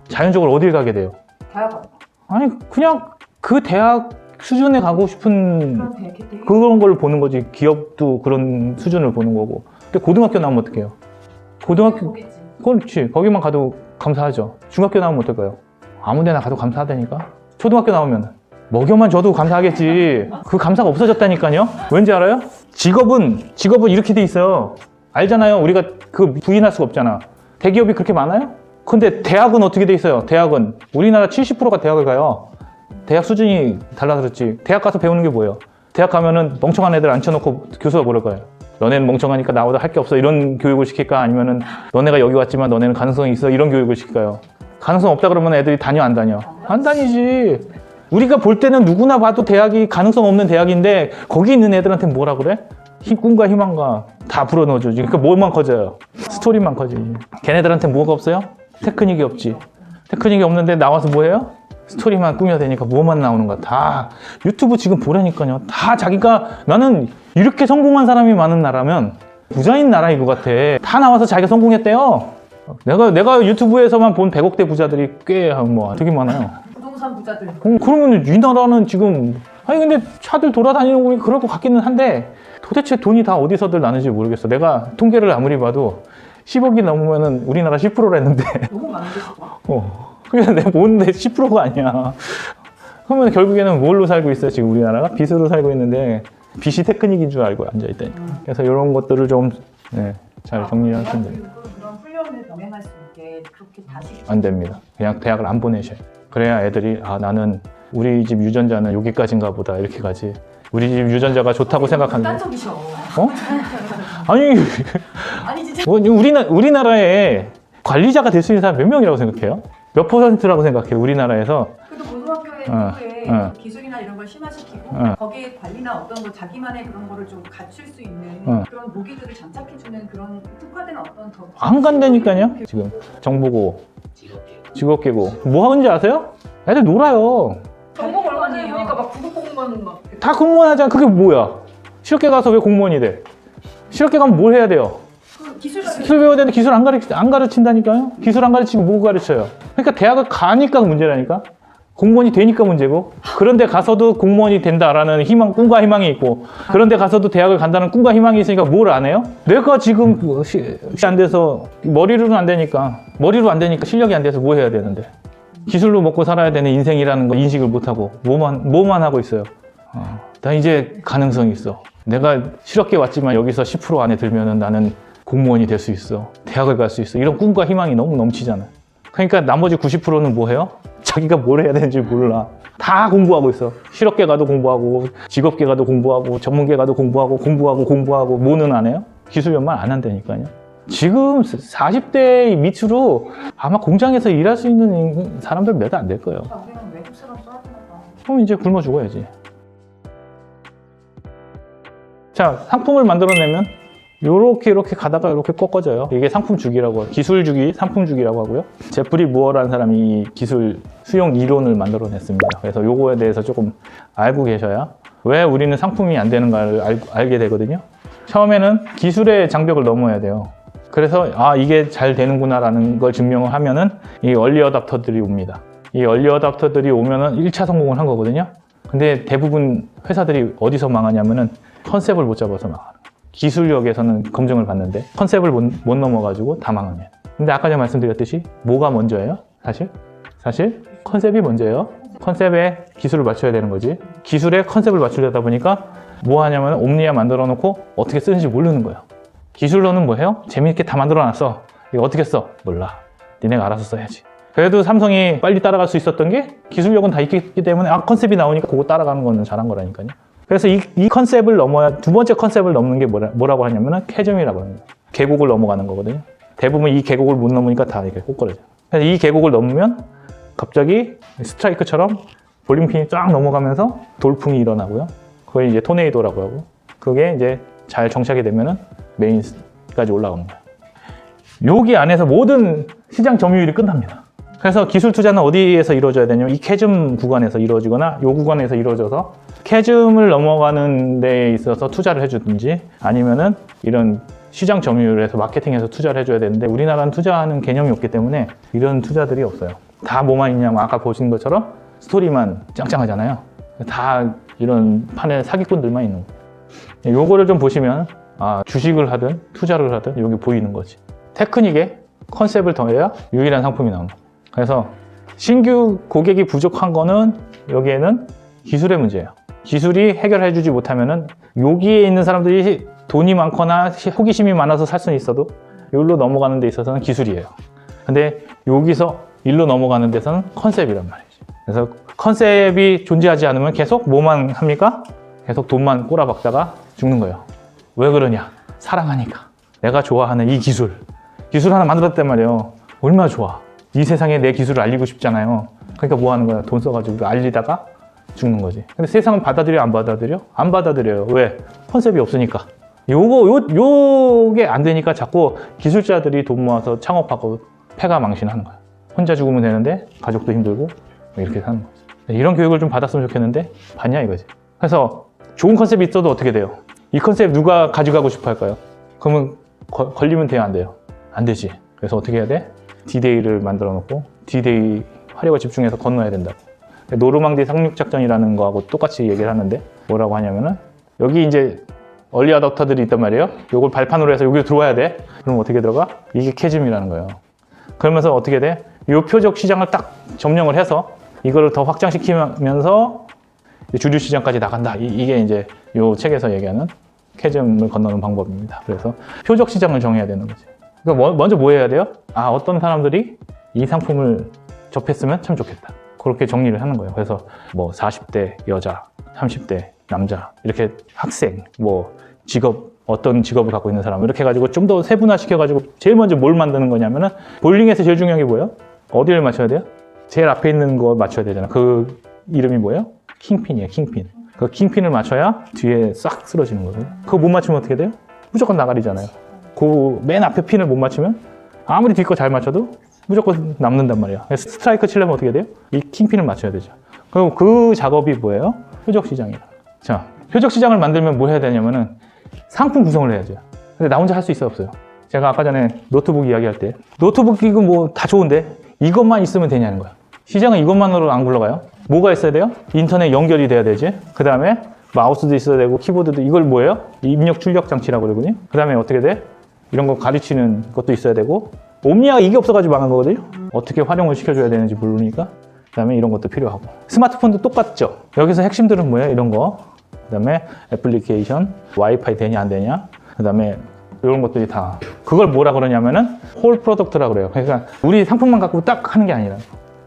S1: 자연적으로 어딜 가게 돼요?
S2: 대학
S1: 아니 그냥 그 대학 수준에 가고 싶은
S2: 그런 되게
S1: 그런 걸 보는 거지. 기업도 그런 수준을 보는 거고. 근데 고등학교 나오면 어떡해요? 고등학교,
S2: 보겠지.
S1: 그렇지. 거기만 가도 감사하죠. 중학교 나오면 어떨까요? 아무 데나 가도 감사하다니까. 초등학교 나오면 먹여만 줘도 감사하겠지. 그 감사가 없어졌다니까요. 왠지 알아요? 직업은 이렇게 돼 있어요. 알잖아요. 우리가 그 부인할 수가 없잖아. 대기업이 그렇게 많아요? 근데 대학은 어떻게 돼 있어요? 대학은 우리나라 70%가 대학을 가요. 대학 수준이 달라서 그렇지. 대학 가서 배우는 게 뭐예요? 대학 가면은 멍청한 애들 앉혀놓고 교수가 뭐랄 거예요? 너네는 멍청하니까 나보다 할 게 없어. 이런 교육을 시킬까? 아니면은 너네가 여기 왔지만 너네는 가능성이 있어. 이런 교육을 시킬까요? 가능성 없다 그러면 애들이 다녀, 안 다녀? 안 다니지. 우리가 볼 때는 누구나 봐도 대학이 가능성 없는 대학인데 거기 있는 애들한테 뭐라 그래? 꿈과 희망과 다 불어넣어주지. 그러니까 뭐만 커져요? 스토리만 커지지. 걔네들한테 뭐가 없어요? 테크닉이 없지. 테크닉이 없는데 나와서 뭐해요? 스토리만 꾸며대니까 뭐만 나오는 거야. 다 유튜브 지금 보라니까요. 다 자기가 나는 이렇게 성공한 사람이 많은 나라면 부자인 나라인 것 같아. 다 나와서 자기가 성공했대요. 내가 유튜브에서만 본 100억대 부자들이 꽤 되게 많아요.
S2: 부동산 부자들.
S1: 그러면 이 나라는 지금 아니 근데 차들 돌아다니는 거 보니 그럴 것 같기는 한데 도대체 돈이 다 어디서들 나는지 모르겠어. 내가 통계를 아무리 봐도 10억이 넘으면은 우리나라 10%라 했는데
S2: 너무 많은데 진짜.
S1: 그냥 내가 보는데 10%가 아니야. 그러면 결국에는 뭘로 살고 있어요? 지금 우리나라가 빚으로 살고 있는데 빚이 테크닉인 줄 알고 앉아있다니까. 그래서 이런 것들을 좀 잘 정리를 하시면 됩니다.
S2: 그런 훈련을 병행할 수 있게 그렇게 다시
S1: 안 됩니다. 그냥 대학을 안 보내셔요. 그래야 애들이 나는 우리 집 유전자는 여기까지인가 보다 이렇게 가지. 우리 집 유전자가 좋다고 생각하는 거.
S2: 딴적이셔.
S1: 아니
S2: 진짜.
S1: 우리나라에 관리자가 될 수 있는 사람 몇 명이라고 생각해요? 몇 %라고 생각해요? 우리나라에서
S2: 그래도 고등학교에 이후에 기술이나 이런 걸 심화시키고
S1: 어.
S2: 거기에 관리나 어떤 거 자기만의 그런 거를 좀 갖출 수 있는
S1: 어.
S2: 그런 무기들을 장착해주는 그런 특화된 어떤 더
S1: 안 간다니까요. 지금 정보고 직업계고 뭐 하는지 아세요? 애들 놀아요.
S4: 정보 얼마 전에 보니까 막 구급공무원 막
S1: 다 공무원 하잖아. 그게 뭐야? 실업계 가서 왜 공무원이 돼? 실업계 가면 뭘 해야 돼요? 기술 배워야 되는데 기술 안 가르친다니까요? 기술 안 가르치고 뭐 가르쳐요? 그러니까 대학을 가니까 문제라니까? 공무원이 되니까 문제고, 그런데 가서도 공무원이 된다라는 희망, 꿈과 희망이 있고, 그런데 가서도 대학을 간다는 꿈과 희망이 있으니까 뭘 안 해요? 내가 지금 안 돼서, 머리로는 안 되니까, 실력이 안 돼서 뭐 해야 되는데. 기술로 먹고 살아야 되는 인생이라는 거 인식을 못하고, 뭐만 하고 있어요. 나 이제 가능성이 있어. 내가 실업계 왔지만 여기서 10% 안에 들면은 나는 공무원이 될 수 있어. 대학을 갈 수 있어. 이런 꿈과 희망이 너무 넘치잖아. 그러니까 나머지 90%는 뭐 해요? 자기가 뭘 해야 되는지 몰라. 다 공부하고 있어. 실업계 가도 공부하고, 직업계 가도 공부하고, 전문계 가도 공부하고, 뭐는 안 해요? 기술연만 안 한다니까요. 지금 40대 밑으로 아마 공장에서 일할 수 있는 사람들 몇 안 될 거예요.
S2: 우리는 외국 사람 써야 되나 봐.
S1: 그럼 이제 굶어 죽어야지. 자, 상품을 만들어내면 이렇게 가다가 이렇게 꺾어져요. 이게 상품 주기라고, 기술 주기, 상품 주기라고 하고요. 제프리 무어라는 사람이 이 기술 수용 이론을 만들어냈습니다. 그래서 요거에 대해서 조금 알고 계셔야 왜 우리는 상품이 안 되는가를 알게 되거든요. 처음에는 기술의 장벽을 넘어야 돼요. 그래서 이게 잘 되는구나라는 걸 증명을 하면은 이 얼리 어답터들이 옵니다. 이 얼리 어답터들이 오면은 1차 성공을 한 거거든요. 근데 대부분 회사들이 어디서 망하냐면은 컨셉을 못 잡아서 망하는 거예요. 기술력에서는 검증을 받는데 컨셉을 못 넘어가지고 다 망합니다. 근데 아까 제가 말씀드렸듯이 뭐가 먼저예요? 사실 컨셉이 먼저예요. 컨셉에 기술을 맞춰야 되는 거지. 기술에 컨셉을 맞추려다 보니까 뭐 하냐면 옴니아 만들어 놓고 어떻게 쓰는지 모르는 거예요. 기술로는 뭐 해요? 재미있게 다 만들어 놨어. 이거 어떻게 써? 몰라. 니네가 알아서 써야지. 그래도 삼성이 빨리 따라갈 수 있었던 게 기술력은 다 있기 때문에 컨셉이 나오니까 그거 따라가는 거는 잘한 거라니까요. 그래서 이 컨셉을 넘어야, 두 번째 컨셉을 넘는 게 뭐라고 하냐면은 캐즘이라고 합니다. 계곡을 넘어가는 거거든요. 대부분 이 계곡을 못 넘으니까 다 이렇게 꼬꾸라져요. 그래서 이 계곡을 넘으면 갑자기 스트라이크처럼 볼링핀이 쫙 넘어가면서 돌풍이 일어나고요. 그걸 이제 토네이도라고 하고, 그게 이제 잘 정착이 되면은 메인까지 올라오는 거예요. 여기 안에서 모든 시장 점유율이 끝납니다. 그래서 기술 투자는 어디에서 이루어져야 되냐면 이 캐즘 구간에서 이루어지거나 이 구간에서 이루어져서 캐즘을 넘어가는 데 있어서 투자를 해주든지 아니면은 이런 시장 점유율에서 마케팅에서 투자를 해줘야 되는데 우리나라는 투자하는 개념이 없기 때문에 이런 투자들이 없어요. 다 뭐만 있냐면 아까 보신 것처럼 스토리만 짱짱하잖아요. 다 이런 판에 사기꾼들만 있는 거예요. 요거를 좀 보시면 주식을 하든 투자를 하든 여기 보이는 거지. 테크닉에 컨셉을 더해야 유일한 상품이 나오는 거예요. 그래서 신규 고객이 부족한 거는 여기에는 기술의 문제예요. 기술이 해결해주지 못하면은 여기에 있는 사람들이 돈이 많거나 호기심이 많아서 살 수는 있어도 여기로 넘어가는 데 있어서는 기술이에요. 근데 여기서 일로 넘어가는 데서는 컨셉이란 말이죠. 그래서 컨셉이 존재하지 않으면 계속 뭐만 합니까? 계속 돈만 꼬라박다가 죽는 거예요. 왜 그러냐? 사랑하니까. 내가 좋아하는 이 기술 하나 만들었단 말이에요. 얼마나 좋아. 이 세상에 내 기술을 알리고 싶잖아요. 그러니까 뭐 하는 거야? 돈 써가지고 알리다가 죽는 거지. 근데 세상은 받아들여, 안 받아들여? 안 받아들여요. 왜? 컨셉이 없으니까. 요게 안 되니까 자꾸 기술자들이 돈 모아서 창업하고 패가 망신하는 거야. 혼자 죽으면 되는데 가족도 힘들고 이렇게 사는 거지. 이런 교육을 좀 받았으면 좋겠는데 받냐 이거지. 그래서 좋은 컨셉이 있어도 어떻게 돼요? 이 컨셉 누가 가져가고 싶어 할까요? 그러면 걸리면 돼요, 안 돼요? 안 되지. 그래서 어떻게 해야 돼? D-Day를 만들어 놓고 D-Day 화력을 집중해서 건너야 된다고. 노르망디 상륙작전이라는 거하고 똑같이 얘기를 하는데 뭐라고 하냐면은 여기 이제 얼리 어답터들이 있단 말이에요. 요걸 발판으로 해서 여기로 들어와야 돼. 그럼 어떻게 들어가? 이게 캐즘이라는 거예요. 그러면서 어떻게 돼? 요 표적 시장을 딱 점령을 해서 이거를 더 확장시키면서 주류 시장까지 나간다. 이게 이제 요 책에서 얘기하는 캐즘을 건너는 방법입니다. 그래서 표적 시장을 정해야 되는 거지. 그러니까 먼저 뭐 해야 돼요? 어떤 사람들이 이 상품을 접했으면 참 좋겠다. 그렇게 정리를 하는 거예요. 그래서 뭐 40대 여자, 30대 남자, 이렇게 학생, 뭐 직업, 어떤 직업을 갖고 있는 사람 이렇게 해가지고 좀 더 세분화 시켜가지고 제일 먼저 뭘 만드는 거냐면은 볼링에서 제일 중요한 게 뭐예요? 어디를 맞춰야 돼요? 제일 앞에 있는 거 맞춰야 되잖아. 그 이름이 뭐예요? 킹핀이에요, 킹핀. 그 킹핀을 맞춰야 뒤에 싹 쓰러지는 거거든요. 그거 못 맞추면 어떻게 돼요? 무조건 나가리잖아요. 그 맨 앞에 핀을 못 맞추면 아무리 뒤 거 잘 맞춰도 무조건 남는단 말이에요. 그래서 스트라이크 치려면 어떻게 돼요? 이 킹핀을 맞춰야 되죠. 그리고 그 작업이 뭐예요? 표적 시장이에요. 자, 표적 시장을 만들면 뭐 해야 되냐면은 상품 구성을 해야죠. 근데 나 혼자 할 수 있어요, 없어요? 제가 아까 전에 노트북 이야기할 때 노트북 이거 뭐 다 좋은데 이것만 있으면 되냐는 거야. 시장은 이것만으로 안 굴러가요. 뭐가 있어야 돼요? 인터넷 연결이 돼야 되지. 그 다음에 마우스도 있어야 되고 키보드도 이걸 뭐예요? 입력 출력 장치라고 그러거든요. 그 다음에 어떻게 돼? 이런 거 가르치는 것도 있어야 되고 옴니아가 이게 없어가지고 망한 거거든요. 어떻게 활용을 시켜줘야 되는지 모르니까 그 다음에 이런 것도 필요하고 스마트폰도 똑같죠. 여기서 핵심들은 뭐예요? 이런 거. 그 다음에 애플리케이션, 와이파이 되냐 안 되냐 그 다음에 이런 것들이 다 그걸 뭐라 그러냐면은 홀 프로덕트라 그래요. 그러니까 우리 상품만 갖고 딱 하는 게 아니라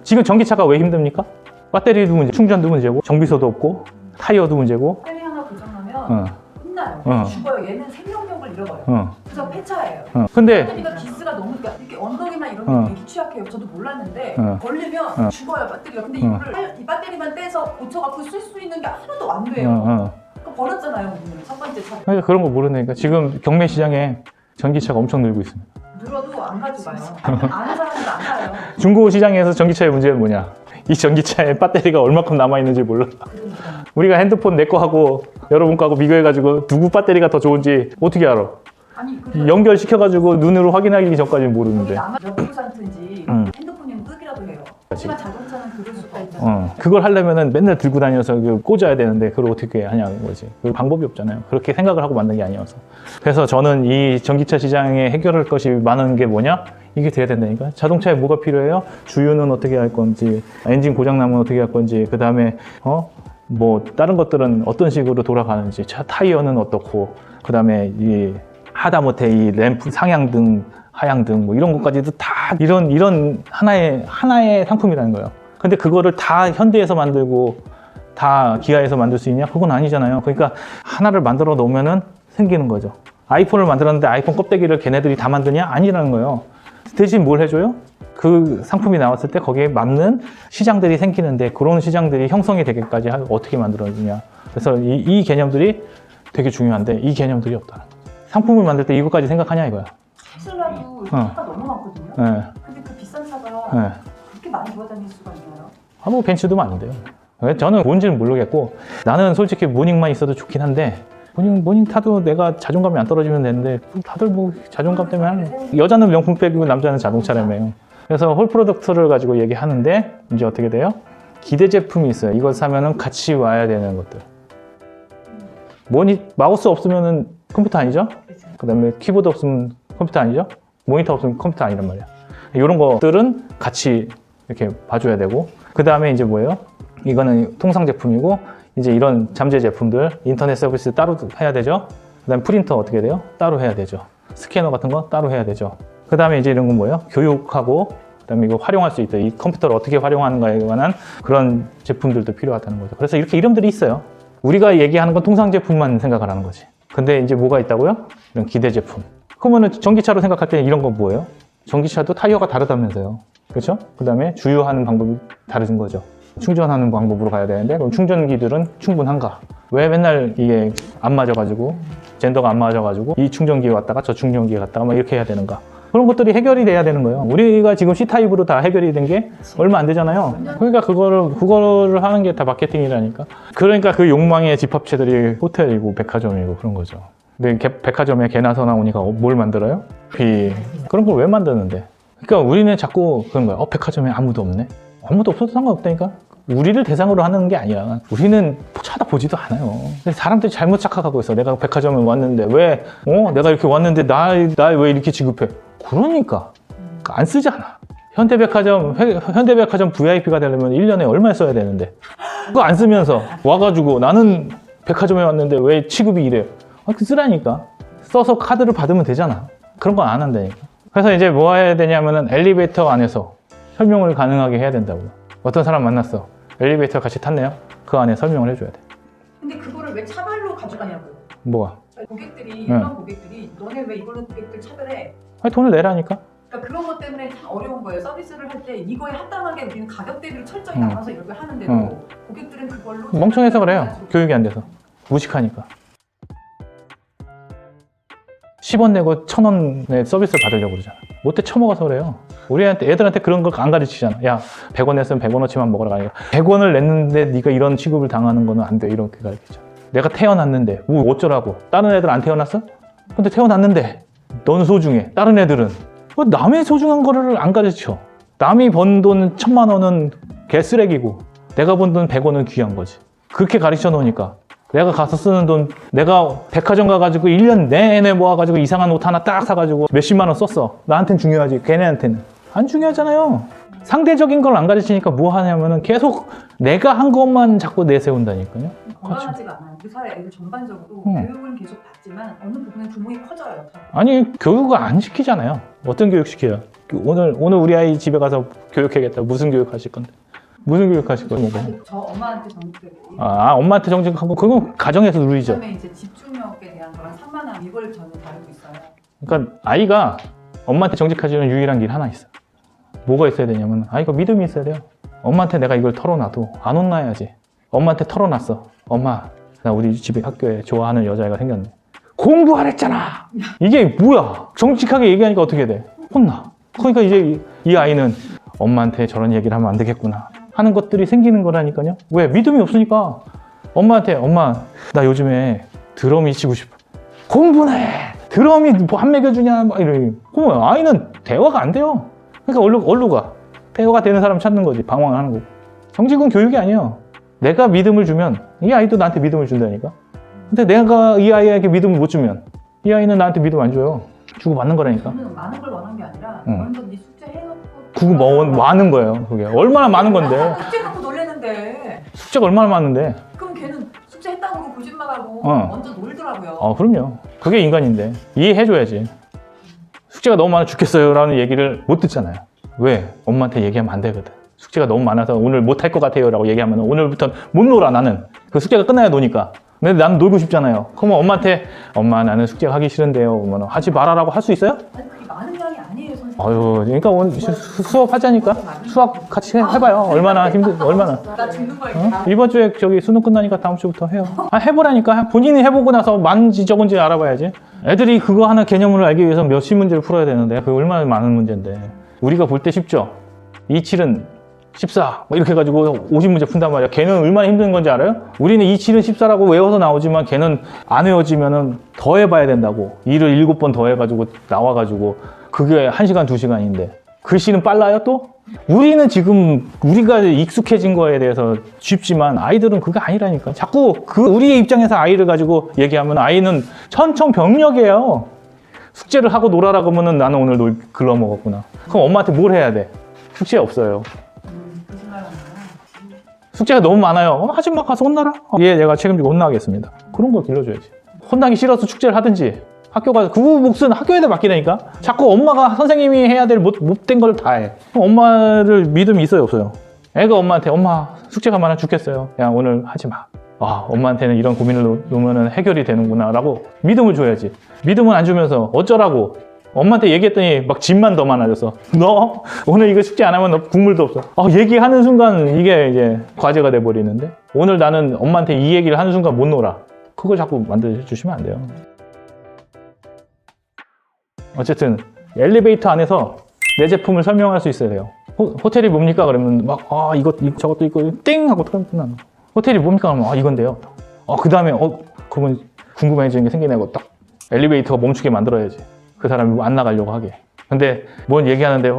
S1: 지금 전기차가 왜 힘듭니까? 배터리도 문제, 충전도 문제고 정비소도 없고 타이어도 문제고
S2: 배터리 하나 고장나면 끝나요. 죽어요. 얘는 생명력을 잃어버려요. 그래서 폐차예요.
S1: 근데
S2: 배터리가 기스가 너무 이렇게 언덕이나 이런 데 되게 취약해요. 저도 몰랐는데 걸리면 죽어요 배터리가. 근데 이거를 이 배터리만 떼서 고쳐갖고 쓸 수 있는 게 하나도 안 돼요. 그거 버렸잖아요. 오늘 첫 번째 차.
S1: 그러니까 그런 거 모르니까 지금 경매 시장에 전기차가 엄청 늘고 있습니다.
S2: 늘어도 안 가져가요. 아는 사람도 안 사요.
S1: 중고 시장에서 전기차의 문제는 뭐냐? 이 전기차에 배터리가 얼마큼 남아있는지 몰라.
S2: 그러니까.
S1: 우리가 핸드폰 내 거 하고 여러분 거하고 비교해가지고 누구 배터리가 더 좋은지 어떻게 알아?
S2: 아니 그래서
S1: 연결시켜가지고 눈으로 확인하기 전까지는 모르는데.
S2: 몇 %인지 핸드폰이면 끄기라도 해요. 하지만 자동차는 그럴 수가 없잖아요.
S1: 그걸 하려면은 맨날 들고 다녀서 꽂아야 되는데 그걸 어떻게 하냐는 거지. 그 방법이 없잖아요. 그렇게 생각을 하고 만든 게 아니어서. 그래서 저는 이 전기차 시장에 해결할 것이 많은 게 뭐냐? 이게 돼야 된다니까. 자동차에 뭐가 필요해요? 주유는 어떻게 할 건지, 엔진 고장 나면 어떻게 할 건지, 그 다음에 뭐 다른 것들은 어떤 식으로 돌아가는지, 차 타이어는 어떻고, 그 다음에 이 하다못해 이 램프 상향등, 하향등 뭐 이런 것까지도 다 이런 하나의 상품이라는 거예요. 근데 그거를 다 현대에서 만들고 다 기아에서 만들 수 있냐? 그건 아니잖아요. 그러니까 하나를 만들어 놓으면은 생기는 거죠. 아이폰을 만들었는데 아이폰 껍데기를 걔네들이 다 만드냐? 아니라는 거예요. 대신 뭘 해줘요? 그 상품이 나왔을 때 거기에 맞는 시장들이 생기는데 그런 시장들이 형성이 되기까지 어떻게 만들어주냐. 그래서 이 개념들이 되게 중요한데 이 개념들이 없다는 거죠. 상품을 만들 때 이것까지 생각하냐 이거야.
S2: 테슬라도 차가 너무 많거든요.
S1: 네.
S2: 근데 그 비싼 차가
S1: 네.
S2: 그렇게 많이 돌아다닐 수가 있나요?
S1: 뭐 벤츠도 많은데요. 저는 뭔지는 모르겠고 나는 솔직히 모닝만 있어도 좋긴 한데 모닝 타도 내가 자존감이 안 떨어지면 되는데 다들 뭐 자존감 때문에 하는 여자는 명품백이고 남자는 자동차라며요. 그래서 홀 프로덕트를 가지고 얘기하는데 이제 어떻게 돼요? 기대 제품이 있어요. 이걸 사면은 같이 와야 되는 것들. 마우스 없으면은 컴퓨터 아니죠? 그 다음에 키보드 없으면 컴퓨터 아니죠? 모니터 없으면 컴퓨터 아니란 말이야. 이런 것들은 같이 이렇게 봐줘야 되고 그 다음에 이제 뭐예요? 이거는 통상 제품이고 이제 이런 잠재 제품들 인터넷 서비스 따로 해야 되죠. 그 다음에 프린터 어떻게 돼요? 따로 해야 되죠. 스캐너 같은 거 따로 해야 되죠. 그 다음에 이제 이런 건 뭐예요? 교육하고 그 다음에 이거 활용할 수 있다. 이 컴퓨터를 어떻게 활용하는가에 관한 그런 제품들도 필요하다는 거죠. 그래서 이렇게 이름들이 있어요. 우리가 얘기하는 건 통상 제품만 생각을 하는 거지. 근데 이제 뭐가 있다고요? 이런 기대 제품. 그러면은 전기차로 생각할 때는 이런 건 뭐예요? 전기차도 타이어가 다르다면서요. 그렇죠? 그 다음에 주유하는 방법이 다른 거죠. 충전하는 방법으로 가야 되는데 그럼 충전기들은 충분한가? 왜 맨날 이게 안 맞아가지고 젠더가 안 맞아가지고 이 충전기에 갔다가 저 충전기에 갔다가 막 이렇게 해야 되는가? 그런 것들이 해결이 돼야 되는 거예요. 우리가 지금 C타입으로 다 해결이 된 게 얼마 안 되잖아요. 그러니까 그거를 하는 게 다 마케팅이라니까. 그러니까 그 욕망의 집합체들이 호텔이고 백화점이고 그런 거죠. 근데 백화점에 개나 서 나오니까 뭘 만들어요? 그런 걸 왜 만드는데? 그러니까 우리는 자꾸 그런 거야. 백화점에 아무도 없네. 아무도 없어도 상관없다니까. 우리를 대상으로 하는 게 아니라 우리는 쳐다보지도 않아요. 근데 사람들이 잘못 착각하고 있어. 내가 백화점에 왔는데 왜 내가 이렇게 왔는데 날 왜 이렇게 지급해? 그러니까 안 쓰잖아. 현대백화점 VIP가 되려면 1년에 얼마 써야 되는데 그거 안 쓰면서 와가지고 나는 백화점에 왔는데 왜 취급이 이래? 쓰라니까. 써서 카드를 받으면 되잖아. 그런 건 안 한다니까. 그래서 이제 뭐 해야 되냐면은 엘리베이터 안에서 설명을 가능하게 해야 된다고요. 어떤 사람 만났어. 엘리베이터 같이 탔네요. 그 안에 설명을 해줘야 돼.
S2: 근데 그거를 왜 차별로 가져가냐고.
S1: 뭐가?
S2: 고객들이 일반 고객들이 너네 왜 이걸로 고객들 차별해?
S1: 아니, 돈을 내라니까.
S2: 그러니까 그런 것 때문에 참 어려운 거예요. 서비스를 할 때 이거에 합당하게 우리는 가격 대비를 철저히 나눠서 이걸 하는데도 고객들은 그걸로
S1: 멍청해서 그래요. 교육이 안 돼서. 무식하니까. 10원 내고 1,000원의 서비스를 받으려고 그러잖아. 못해 처먹어서 그래요. 우리한테 애들한테 그런 걸 안 가르치잖아. 야, 100원 냈으면 100원어치만 먹으라가 아니라 100원을 냈는데 네가 이런 취급을 당하는 거는 안 돼. 이렇게 가르치잖아. 내가 태어났는데 어쩌라고. 다른 애들 안 태어났어? 근데 태어났는데 넌 소중해. 다른 애들은 남의 소중한 거를 안 가르쳐. 남이 번 돈 1,000만 원은 개쓰레기고 내가 번 돈 100원은 귀한 거지. 그렇게 가르쳐 놓으니까 내가 가서 쓰는 돈, 내가 백화점 가가지고 1년 내내 모아가지고 이상한 옷 하나 딱 사가지고 몇십만 원 썼어. 나한텐 중요하지. 걔네한테는 안 중요하잖아요. 상대적인 걸 안 가르치니까 뭐 하냐면은 계속 내가 한 것만 자꾸 내세운다니까요.
S2: 건강하지가 않아요. 우리 사회 애들 전반적으로 교육은 계속 받지만 어느 부분에 구멍이 커져요.
S1: 아니, 교육을 안 시키잖아요. 어떤 교육 시켜요? 오늘 우리 아이 집에 가서 교육해야겠다. 무슨 교육 하실 건데? 무슨 교육 하실 건데?
S2: 아니, 저 엄마한테 정직하게
S1: 엄마한테 정직하고 그건 가정에서 누리죠.
S2: 그다음에 이제 집중력에 대한 거랑 산만함 이걸 저는 다루고 있어요.
S1: 그러니까 아이가 엄마한테 정직해지는 유일한 길 하나 있어요. 뭐가 있어야 되냐면 아이가 믿음이 있어야 돼요. 엄마한테 내가 이걸 털어놔도 안 혼나야지. 엄마한테 털어놨어. 엄마, 나 우리 집에 학교에 좋아하는 여자애가 생겼네. 공부하랬잖아. 이게 뭐야? 정직하게 얘기하니까 어떻게 돼? 혼나. 그러니까 이제 이 아이는 엄마한테 저런 얘기를 하면 안 되겠구나 하는 것들이 생기는 거라니까요. 왜? 믿음이 없으니까. 엄마한테 엄마, 나 요즘에 드럼이 치고 싶어. 공부는 해. 드럼이 뭐 안 먹여주냐 막 이러니. 그러면 아이는 대화가 안 돼요. 그러니까 얼루 가. 대화가 되는 사람 찾는 거지. 방황을 하는 거고. 정직은 교육이 아니에요. 내가 믿음을 주면 이 아이도 나한테 믿음을 준다니까. 근데 내가 이 아이에게 믿음을 못 주면 이 아이는 나한테 믿음 안 줘요. 주고 받는 거라니까.
S2: 저는 많은 걸 원한 게 아니라 먼저 네 숙제 해놓고
S1: 그거 뭐 많은 거예요. 그게 얼마나 많은 건데.
S2: 숙제 갖고 놀래는데
S1: 숙제가 얼마나 많은데.
S2: 그럼 걔는 숙제 했다고 거짓말하고 먼저 놀더라고요.
S1: 그럼요. 그게 인간인데 이해해줘야지. 숙제가 너무 많아 죽겠어요 라는 얘기를 못 듣잖아요. 왜? 엄마한테 얘기하면 안 되거든. 숙제가 너무 많아서 오늘 못 할 것 같아요 라고 얘기하면 오늘부터 못 놀아 나는. 그 숙제가 끝나야 노니까. 근데 나는 놀고 싶잖아요. 그러면 엄마한테 엄마 나는 숙제 하기 싫은데요. 그러면 하지 말아라고 할 수 있어요?
S2: 아니 그게 많은 양이 아니에요 선생님.
S1: 그러니까 오늘 수업 하자니까. 수학 같이 해봐요. 얼마나 얼마나.
S2: 나 죽는 거야.
S1: 이번 주에 저기 수능 끝나니까 다음 주부터 해요. 해보라니까. 본인이 해보고 나서 많은지 적은지 알아봐야지. 애들이 그거 하나 개념을 알기 위해서 몇십 문제를 풀어야 되는데 그게 얼마나 많은 문제인데. 우리가 볼 때 쉽죠. 27은 14 뭐 이렇게 해가지고 50문제 푼단 말이야. 걔는 얼마나 힘든 건지 알아요? 우리는 27은 14라고 외워서 나오지만 걔는 안 외워지면은 더 해봐야 된다고. 2를 7번 더 해가지고 나와가지고 그게 1시간 2시간인데 글씨는 빨라요 또? 우리는 지금 우리가 익숙해진 거에 대해서 쉽지만 아이들은 그게 아니라니까. 자꾸 우리의 입장에서 아이를 가지고 얘기하면 아이는 천청병력이에요. 숙제를 하고 놀아라 그러면은 나는 오늘 글러 먹었구나. 그럼 엄마한테 뭘 해야 돼? 숙제 없어요. 숙제가 너무 많아요. 하지 마. 가서 혼나라. 얘가 책임지고 혼나겠습니다. 그런 걸 길러줘야지. 혼나기 싫어서 축제를 하든지 학교 가서 그 몫은 학교에다 맡기다니까. 자꾸 엄마가 선생님이 해야 될 못된 걸 다 해. 그럼 엄마를 믿음이 있어요 없어요? 애가 엄마한테 엄마 숙제가 많아 죽겠어요. 야 오늘 하지 마. 엄마한테는 이런 고민을 놓으면 해결이 되는구나 라고 믿음을 줘야지. 믿음을 안 주면서 어쩌라고 엄마한테 얘기했더니 막 짐만 더 많아져서 너 오늘 이거 숙제 안 하면 너 국물도 없어. 얘기하는 순간 이게 이제 과제가 돼버리는데 오늘 나는 엄마한테 이 얘기를 하는 순간 못 놀아. 그걸 자꾸 만들어주시면 안 돼요. 어쨌든 엘리베이터 안에서 내 제품을 설명할 수 있어야 돼요. 호텔이 뭡니까? 그러면 막 저것도 있고 띵 하고 끝나는 거. 호텔이 뭡니까? 그러면 이건데요. 그 다음에 그러면 궁금해지는 게 생기네고 딱 엘리베이터가 멈추게 만들어야지. 그 사람이 안 나가려고 하게. 근데 뭔 얘기하는데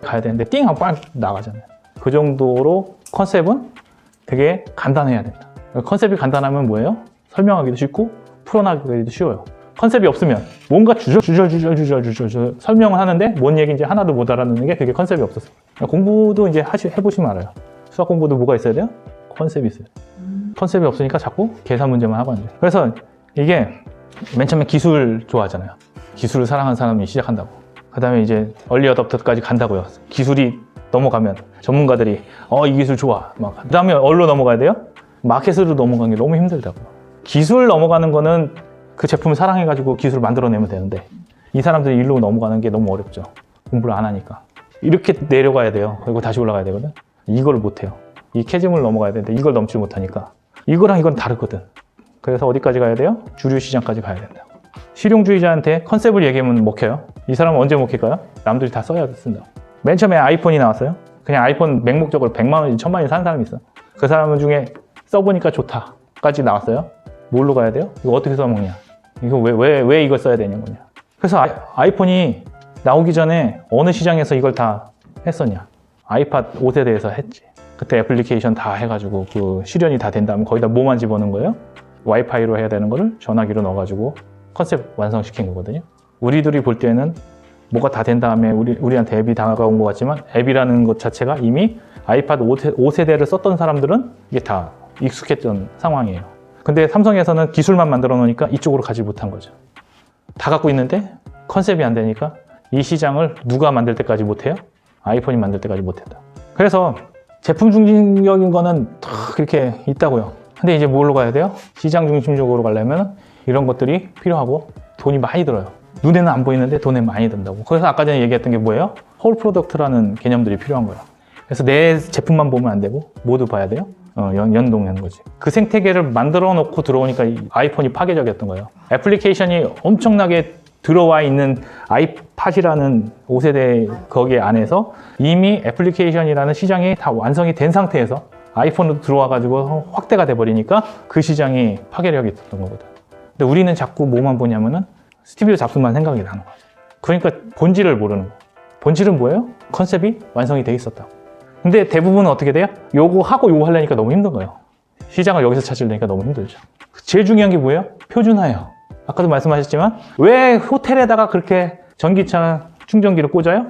S1: 가야 되는데 띵 하고 빨리 나가잖아요. 그 정도로 컨셉은 되게 간단해야 된다. 컨셉이 간단하면 뭐예요? 설명하기도 쉽고 풀어나가기도 쉬워요. 컨셉이 없으면 뭔가 주절 설명을 하는데 뭔 얘기인지 하나도 못 알아듣는 게 그게 컨셉이 없었어요. 공부도 이제 해보시면 알아요. 수학 공부도 뭐가 있어야 돼요? 컨셉이 있어요. 컨셉이 없으니까 자꾸 계산 문제만 하고 앉아요. 그래서 이게 맨 처음에 기술 좋아하잖아요. 기술을 사랑하는 사람이 시작한다고. 그 다음에 이제 얼리 어댑터까지 간다고요. 기술이 넘어가면 전문가들이 이 기술 좋아. 그 다음에 어디로 넘어가야 돼요? 마켓으로 넘어가는 게 너무 힘들다고요. 기술 넘어가는 거는 그 제품을 사랑해가지고 기술을 만들어내면 되는데 이 사람들이 일로 넘어가는 게 너무 어렵죠. 공부를 안 하니까. 이렇게 내려가야 돼요. 그리고 다시 올라가야 되거든. 이걸 못해요. 이 캐즘을 넘어가야 되는데 이걸 넘지 못하니까 이거랑 이건 다르거든. 그래서 어디까지 가야 돼요? 주류 시장까지 가야 된다. 실용주의자한테 컨셉을 얘기하면 먹혀요. 이 사람은 언제 먹힐까요? 남들이 다 써야 쓴다. 맨 처음에 아이폰이 나왔어요. 그냥 아이폰 맹목적으로 100만 원이지 1000만 원이 사는 사람이 있어. 그 사람 중에 써보니까 좋다까지 나왔어요. 뭘로 가야 돼요? 이거 어떻게 써먹냐? 이거 왜 이걸 써야 되냐 거냐? 그래서 아이폰이 나오기 전에 어느 시장에서 이걸 다 했었냐? 아이팟 5세대에서 했지. 그때 애플리케이션 다 해가지고 그 실현이 다 된 다음에 거기다 뭐만 집어넣은 거예요? 와이파이로 해야 되는 거를 전화기로 넣어가지고 컨셉 완성시킨 거거든요. 우리들이 볼 때는 뭐가 다 된 다음에 우리한테 앱이 다가온 것 같지만 앱이라는 것 자체가 이미 아이팟 5세대를 썼던 사람들은 이게 다 익숙했던 상황이에요. 근데 삼성에서는 기술만 만들어 놓으니까 이쪽으로 가지 못한 거죠. 다 갖고 있는데 컨셉이 안 되니까 이 시장을 누가 만들 때까지 못해요? 아이폰이 만들 때까지 못했다. 그래서 제품 중심적인 거는 다 그렇게 있다고요. 근데 이제 뭘로 가야 돼요? 시장 중심적으로 가려면 이런 것들이 필요하고 돈이 많이 들어요. 눈에는 안 보이는데 돈에 많이 든다고. 그래서 아까 전에 얘기했던 게 뭐예요? 홀 프로덕트라는 개념들이 필요한 거예요. 그래서 내 제품만 보면 안 되고 모두 봐야 돼요. 연동하는 거지. 그 생태계를 만들어 놓고 들어오니까 이 아이폰이 파괴적이었던 거예요. 애플리케이션이 엄청나게 들어와 있는 아이팟이라는 5세대 거기 안에서 이미 애플리케이션이라는 시장이 다 완성이 된 상태에서 아이폰으로 들어와 가지고 확대가 돼 버리니까 그 시장이 파괴력이 있었던 거거든. 근데 우리는 자꾸 뭐만 보냐면은 스티브 잡스만 생각이 나는 거죠. 그러니까 본질을 모르는 거예요. 본질은 뭐예요? 컨셉이 완성이 돼 있었다. 근데 대부분은 어떻게 돼요? 요거 하고 요거 하려니까 너무 힘든 거예요. 시장을 여기서 찾으려니까 너무 힘들죠. 제일 중요한 게 뭐예요? 표준화예요. 아까도 말씀하셨지만 왜 호텔에다가 그렇게 전기차 충전기를 꽂아요?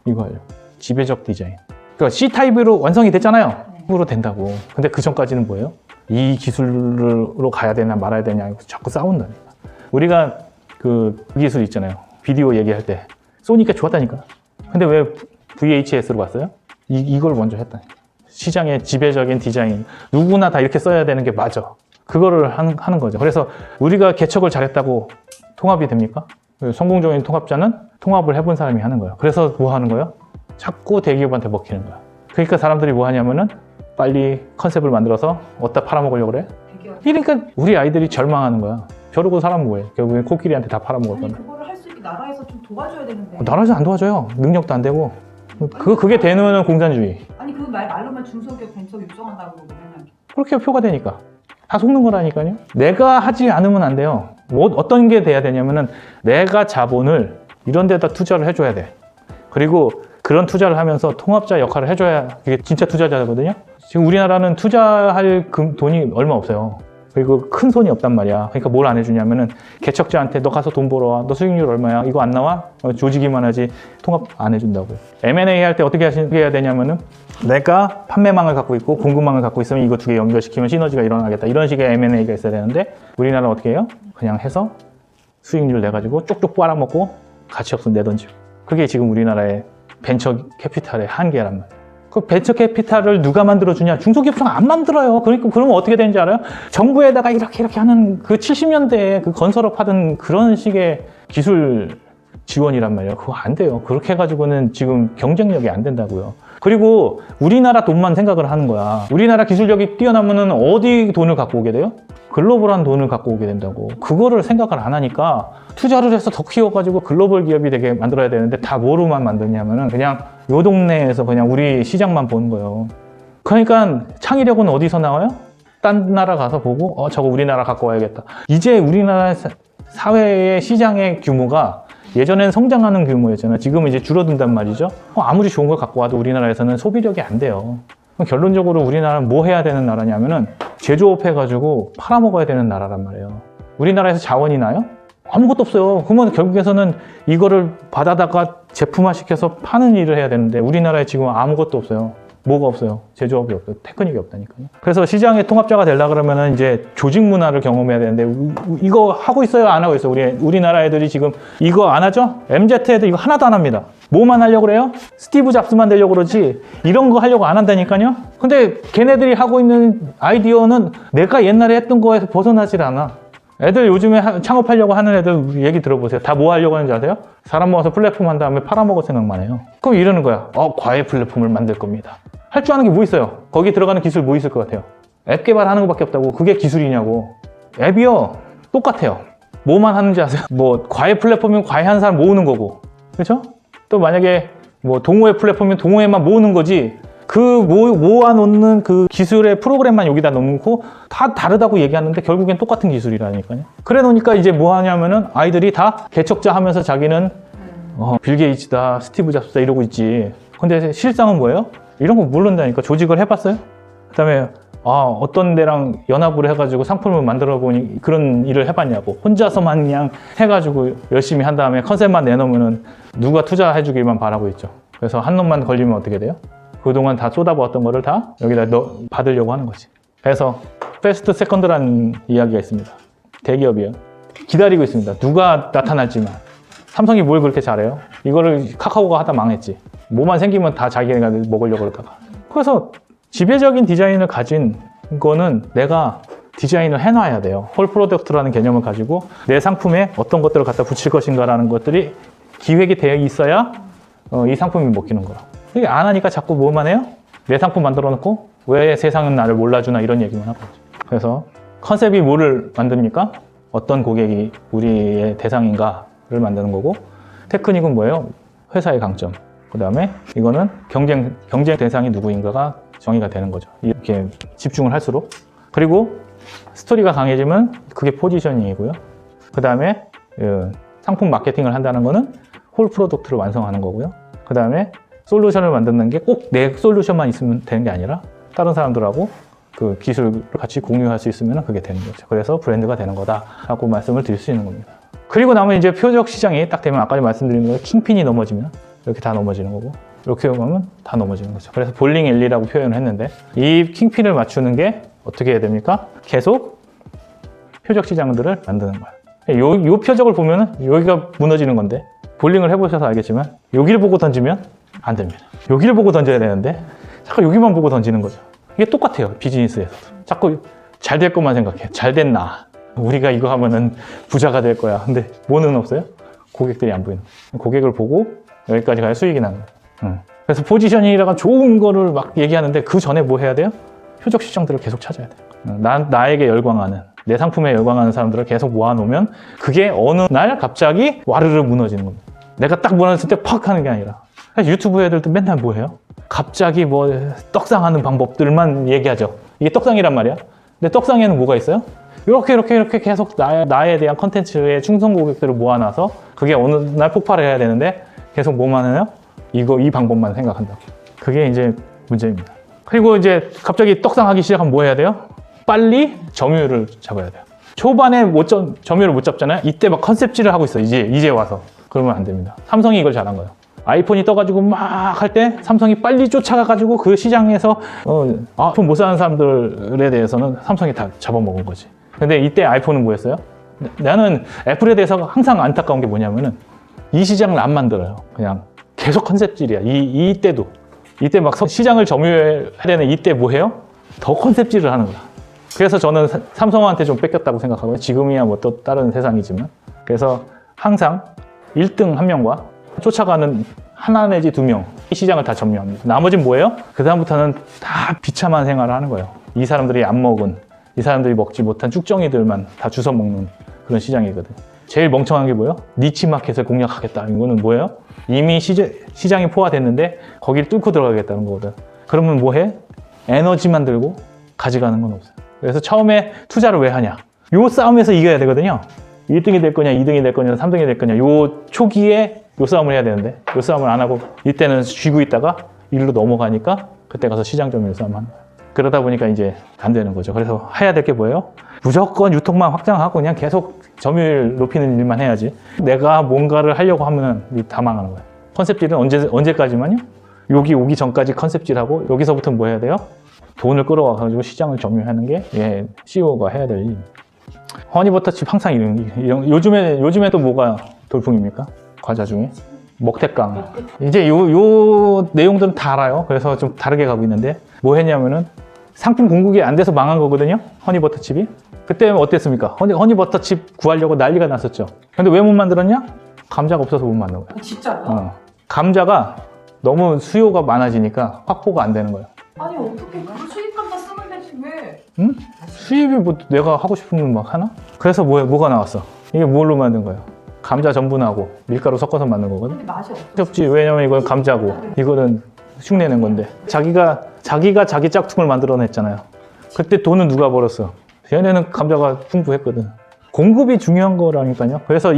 S1: 이거예요. 지배적 디자인. 그러니까 C타입으로 완성이 됐잖아요. 으로 된다고. 근데 그 전까지는 뭐예요? 이 기술로 가야 되냐 말아야 되냐 자꾸 싸운다니까. 우리가 그 기술 있잖아요. 비디오 얘기할 때 쏘니까 좋았다니까. 근데 왜 VHS로 갔어요? 이걸 먼저 했다니까. 시장의 지배적인 디자인. 누구나 다 이렇게 써야 되는 게 맞아. 그거를 하는 거죠. 그래서 우리가 개척을 잘했다고 통합이 됩니까? 성공적인 통합자는 통합을 해본 사람이 하는 거예요. 그래서 뭐 하는 거예요? 자꾸 대기업한테 먹히는 거야. 그러니까 사람들이 뭐 하냐면은 빨리 컨셉을 만들어서 어디다 팔아먹으려고 그래? 그러니까 우리 아이들이 절망하는 거야. 저러고 살아면 뭐해? 결국엔 코끼리한테 다 팔아먹을
S2: 아니
S1: 건데.
S2: 그거를 할 수 있게 나라에서 좀 도와줘야 되는데.
S1: 나라에서 안 도와줘요. 능력도 안 되고. 그게 되는 공산주의.
S2: 아니 그 말로만 중소기업 벤처 육성한다고 맨날.
S1: 그렇게 표가 되니까. 다 속는 거라니까요. 내가 하지 않으면 안 돼요. 뭐 어떤 게 돼야 되냐면은 내가 자본을 이런 데다 투자를 해줘야 돼. 그리고 그런 투자를 하면서 통합자 역할을 해줘야 그게 진짜 투자자거든요. 지금 우리나라는 투자할 돈이 얼마 없어요. 그리고 큰 손이 없단 말이야. 그러니까 뭘 안 해주냐면은 개척자한테 너 가서 돈 벌어와. 너 수익률 얼마야? 이거 안 나와? 조직이만 하지 통합 안 해준다고. M&A 할 때 어떻게 해야 되냐면은 내가 판매망을 갖고 있고 공급망을 갖고 있으면 이거 두 개 연결시키면 시너지가 일어나겠다. 이런 식의 M&A가 있어야 되는데 우리나라는 어떻게 해요? 그냥 해서 수익률 내가지고 쪽쪽 빨아먹고 가치 없으면 내던지고. 그게 지금 우리나라의 벤처 캐피탈의 한계란 말이에요. 그 벤처 캐피탈을 누가 만들어주냐? 중소기업청 안 만들어요. 그러니까 그러면 어떻게 되는지 알아요? 정부에다가 이렇게 하는 그 70년대에 그 건설업 하던 그런 식의 기술 지원이란 말이에요. 그거 안 돼요. 그렇게 해가지고는 지금 경쟁력이 안 된다고요. 그리고 우리나라 돈만 생각을 하는 거야. 우리나라 기술력이 뛰어나면은 어디 돈을 갖고 오게 돼요? 글로벌한 돈을 갖고 오게 된다고. 그거를 생각을 안 하니까 투자를 해서 더 키워가지고 글로벌 기업이 되게 만들어야 되는데 다 뭐로만 만드냐면은 그냥 요 동네에서 그냥 우리 시장만 보는 거예요. 그러니까 창의력은 어디서 나와요? 딴 나라 가서 보고 저거 우리나라 갖고 와야겠다. 이제 우리나라 사회의 시장의 규모가 예전엔 성장하는 규모였잖아요. 지금은 이제 줄어든단 말이죠. 아무리 좋은 걸 갖고 와도 우리나라에서는 소비력이 안 돼요. 결론적으로 우리나라는 뭐 해야 되는 나라냐면은 제조업 해가지고 팔아먹어야 되는 나라란 말이에요. 우리나라에서 자원이 나요? 아무것도 없어요. 그러면 결국에서는 이거를 받아다가 제품화 시켜서 파는 일을 해야 되는데 우리나라에 지금 아무것도 없어요. 뭐가 없어요? 제조업이 없어요. 테크닉이 없다니까요. 그래서 시장의 통합자가 되려고 그러면은 이제 조직 문화를 경험해야 되는데 이거 하고 있어요? 안 하고 있어요? 우리나라 애들이 지금 이거 안 하죠? MZ 애들 이거 하나도 안 합니다. 뭐만 하려고 그래요? 스티브 잡스만 되려고 그러지 이런 거 하려고 안 한다니까요. 근데 걔네들이 하고 있는 아이디어는 내가 옛날에 했던 거에서 벗어나질 않아. 애들 요즘에 창업하려고 하는 애들 얘기 들어보세요. 다 뭐 하려고 하는지 아세요? 사람 모아서 플랫폼 한 다음에 팔아먹을 생각만 해요. 그럼 이러는 거야. 과외 플랫폼을 만들 겁니다. 할 줄 아는 게 뭐 있어요? 거기 들어가는 기술 뭐 있을 것 같아요? 앱 개발하는 것밖에 없다고. 그게 기술이냐고. 앱이요. 똑같아요. 뭐만 하는지 아세요? 뭐 과외 플랫폼이면 과외하는 사람 모으는 거고. 그렇죠? 또 만약에 뭐 동호회 플랫폼이면 동호회만 모으는 거지. 그 모아놓는 그 기술의 프로그램만 여기다 넣고 다 다르다고 얘기하는데 결국엔 똑같은 기술이라니까요. 그래 놓으니까 이제 뭐 하냐면은 아이들이 다 개척자 하면서 자기는 빌 게이츠다, 스티브 잡스다 이러고 있지. 근데 실상은 뭐예요? 이런 거 모른다니까. 조직을 해봤어요? 그 다음에 어떤 데랑 연합을 해가지고 상품을 만들어 보니 그런 일을 해봤냐고. 혼자서만 그냥 해가지고 열심히 한 다음에 컨셉만 내놓으면은 누가 투자해주기만 바라고 있죠. 그래서 한 놈만 걸리면 어떻게 돼요? 그동안 다 쏟아부었던 거를 다 여기다 받으려고 하는 거지. 그래서 패스트 세컨드라는 이야기가 있습니다. 대기업이요. 기다리고 있습니다. 누가 나타날지만. 삼성이 뭘 그렇게 잘해요? 이거를 카카오가 하다 망했지. 뭐만 생기면 다 자기가 먹으려고 그러다가. 그래서 지배적인 디자인을 가진 거는 내가 디자인을 해놔야 돼요. 홀 프로덕트라는 개념을 가지고 내 상품에 어떤 것들을 갖다 붙일 것인가라는 것들이 기획이 되어 있어야 이 상품이 먹히는 거라. 이게 안 하니까 자꾸 뭐만 해요? 내 상품 만들어 놓고 왜 세상은 나를 몰라주나 이런 얘기만 하고 있죠. 그래서 컨셉이 뭐를 만듭니까? 어떤 고객이 우리의 대상인가를 만드는 거고, 테크닉은 뭐예요? 회사의 강점. 그 다음에 이거는 경쟁 대상이 누구인가가 정의가 되는 거죠. 이렇게 집중을 할수록. 그리고 스토리가 강해지면 그게 포지셔닝이고요. 그 다음에 상품 마케팅을 한다는 거는 홀 프로덕트를 완성하는 거고요. 그 다음에 솔루션을 만드는 게 꼭 내 솔루션만 있으면 되는 게 아니라 다른 사람들하고 그 기술을 같이 공유할 수 있으면 그게 되는 거죠. 그래서 브랜드가 되는 거다라고 말씀을 드릴 수 있는 겁니다. 그리고 나면 이제 표적 시장이 딱 되면 아까 말씀드린 거 킹핀이 넘어지면 이렇게 다 넘어지는 거고, 이렇게 보면 다 넘어지는 거죠. 그래서 볼링 엘리라고 표현을 했는데, 이 킹핀을 맞추는 게 어떻게 해야 됩니까? 계속 표적 시장들을 만드는 거예요. 요 표적을 보면은 여기가 무너지는 건데, 볼링을 해보셔서 알겠지만 여기를 보고 던지면 안 됩니다. 여기를 보고 던져야 되는데 자꾸 여기만 보고 던지는 거죠. 이게 똑같아요. 비즈니스에서도. 자꾸 잘 될 것만 생각해. 잘 됐나? 우리가 이거 하면은 부자가 될 거야. 근데 뭐는 없어요? 고객들이 안 보이는 거예요. 고객을 보고 여기까지 가야 수익이 나는 거예요. 그래서 포지셔닝이라가 좋은 거를 막 얘기하는데 그 전에 뭐 해야 돼요? 표적 시장들을 계속 찾아야 돼요. 나에게 열광하는, 내 상품에 열광하는 사람들을 계속 모아놓으면 그게 어느 날 갑자기 와르르 무너지는 겁니다. 내가 딱 무너졌을 때 팍 하는 게 아니라. 유튜브 애들도 맨날 뭐 해요? 갑자기 뭐 떡상하는 방법들만 얘기하죠. 이게 떡상이란 말이야. 근데 떡상에는 뭐가 있어요? 이렇게 계속 나에 대한 컨텐츠의 충성 고객들을 모아놔서 그게 어느 날 폭발을 해야 되는데 계속 뭐만 해요? 이 방법만 생각한다고. 그게 이제 문제입니다. 그리고 이제 갑자기 떡상하기 시작하면 뭐 해야 돼요? 빨리 점유율을 잡아야 돼요. 초반에 점유율을 못 잡잖아요. 이때 막 컨셉질을 하고 있어. 이제 와서. 그러면 안 됩니다. 삼성이 이걸 잘한 거예요. 아이폰이 떠가지고 막 할 때 삼성이 빨리 쫓아가가지고 그 시장에서 아이폰 못 사는 사람들에 대해서는 삼성이 다 잡아먹은 거지. 근데 이때 아이폰은 뭐였어요? 나는 애플에 대해서 항상 안타까운 게 뭐냐면은 이 시장을 안 만들어요. 그냥 계속 컨셉질이야. 이때도. 이때 막 시장을 점유해야 되는 이때 뭐 해요? 더 컨셉질을 하는 거야. 그래서 저는 삼성한테 좀 뺏겼다고 생각하고요. 지금이야 뭐 또 다른 세상이지만. 그래서 항상 1등 한 명과 쫓아가는 하나 내지 2명, 이 시장을 다 점유합니다. 나머지는 뭐예요? 그 다음부터는 다 비참한 생활을 하는 거예요. 이 사람들이 안 먹은, 이 사람들이 먹지 못한 쭉정이들만 다 주워 먹는 그런 시장이거든요. 제일 멍청한 게 뭐예요? 니치 마켓을 공략하겠다. 이거는 뭐예요? 이미 시장이 포화됐는데 거기를 뚫고 들어가겠다는 거거든. 그러면 뭐 해? 에너지만 들고 가져가는 건 없어요. 그래서 처음에 투자를 왜 하냐? 요 싸움에서 이겨야 되거든요. 1등이 될 거냐, 2등이 될 거냐, 3등이 될 거냐. 요 초기에 요 싸움을 해야 되는데 요 싸움을 안 하고 이때는 쉬고 있다가 일로 넘어가니까 그때 가서 시장 점유율 싸움하는 거예요. 그러다 보니까 이제 안 되는 거죠. 그래서 해야 될 게 뭐예요? 무조건 유통만 확장하고 그냥 계속 점유율 높이는 일만 해야지. 내가 뭔가를 하려고 하면 다 망하는 거예요. 컨셉질은 언제까지만요? 여기 오기 전까지 컨셉질하고 여기서부터 뭐 해야 돼요? 돈을 끌어와가지고 시장을 점유하는 게 CEO가 해야 될 일입니다. 허니버터칩 항상 요즘에 또 뭐가 돌풍입니까? 과자 중에 먹태깡. 이제 요 내용들은 다 알아요. 그래서 좀 다르게 가고 있는데 뭐 했냐면은 상품 공급이 안 돼서 망한 거거든요. 허니버터칩이. 그때 어땠습니까? 허니버터칩 구하려고 난리가 났었죠. 근데 왜 못 만들었냐? 감자가 없어서 못 만든 거야.
S2: 진짜요?
S1: 감자가 너무 수요가 많아지니까 확보가 안 되는 거예요.
S2: 아니 어떻게 그 수입 감자 쓰면 되지 왜?
S1: 응? 수입이 뭐 내가 하고 싶으면 막 하나? 그래서 뭐가 나왔어? 이게 뭘로 만든 거예요? 감자 전분하고 밀가루 섞어서 만든 거거든.
S2: 근데 맛이 없어.
S1: 없지. 왜냐면 이건 감자고 이거는 흉내낸 건데 자기가 자기 짝퉁을 만들어냈잖아요. 그때 돈은 누가 벌었어? 얘네는 감자가 풍부했거든. 공급이 중요한 거라니까요. 그래서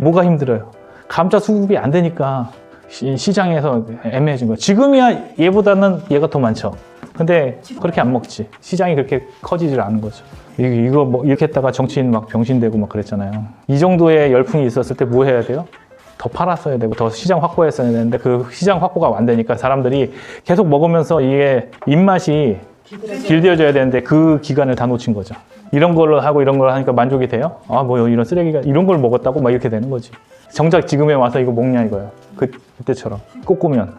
S1: 뭐가 힘들어요? 감자 수급이 안 되니까 시장에서 애매해진 거야. 지금이야 얘보다는 얘가 더 많죠. 근데 그렇게 안 먹지. 시장이 그렇게 커지질 않은 거죠. 이거 뭐 이렇게 했다가 정치인 막 병신되고 막 그랬잖아요. 이 정도의 열풍이 있었을 때 뭐 해야 돼요? 더 팔았어야 되고 더 시장 확보했어야 되는데 그 시장 확보가 안 되니까 사람들이 계속 먹으면서 이게 입맛이 길들여져야 되는데 그 기간을 다 놓친 거죠. 이런 걸로 하고 이런 걸 하니까 만족이 돼요? 아, 뭐 이런 쓰레기가 이런 걸 먹었다고 막 이렇게 되는 거지. 정작 지금에 와서 이거 먹냐 이거야. 그때처럼 꼬꾸면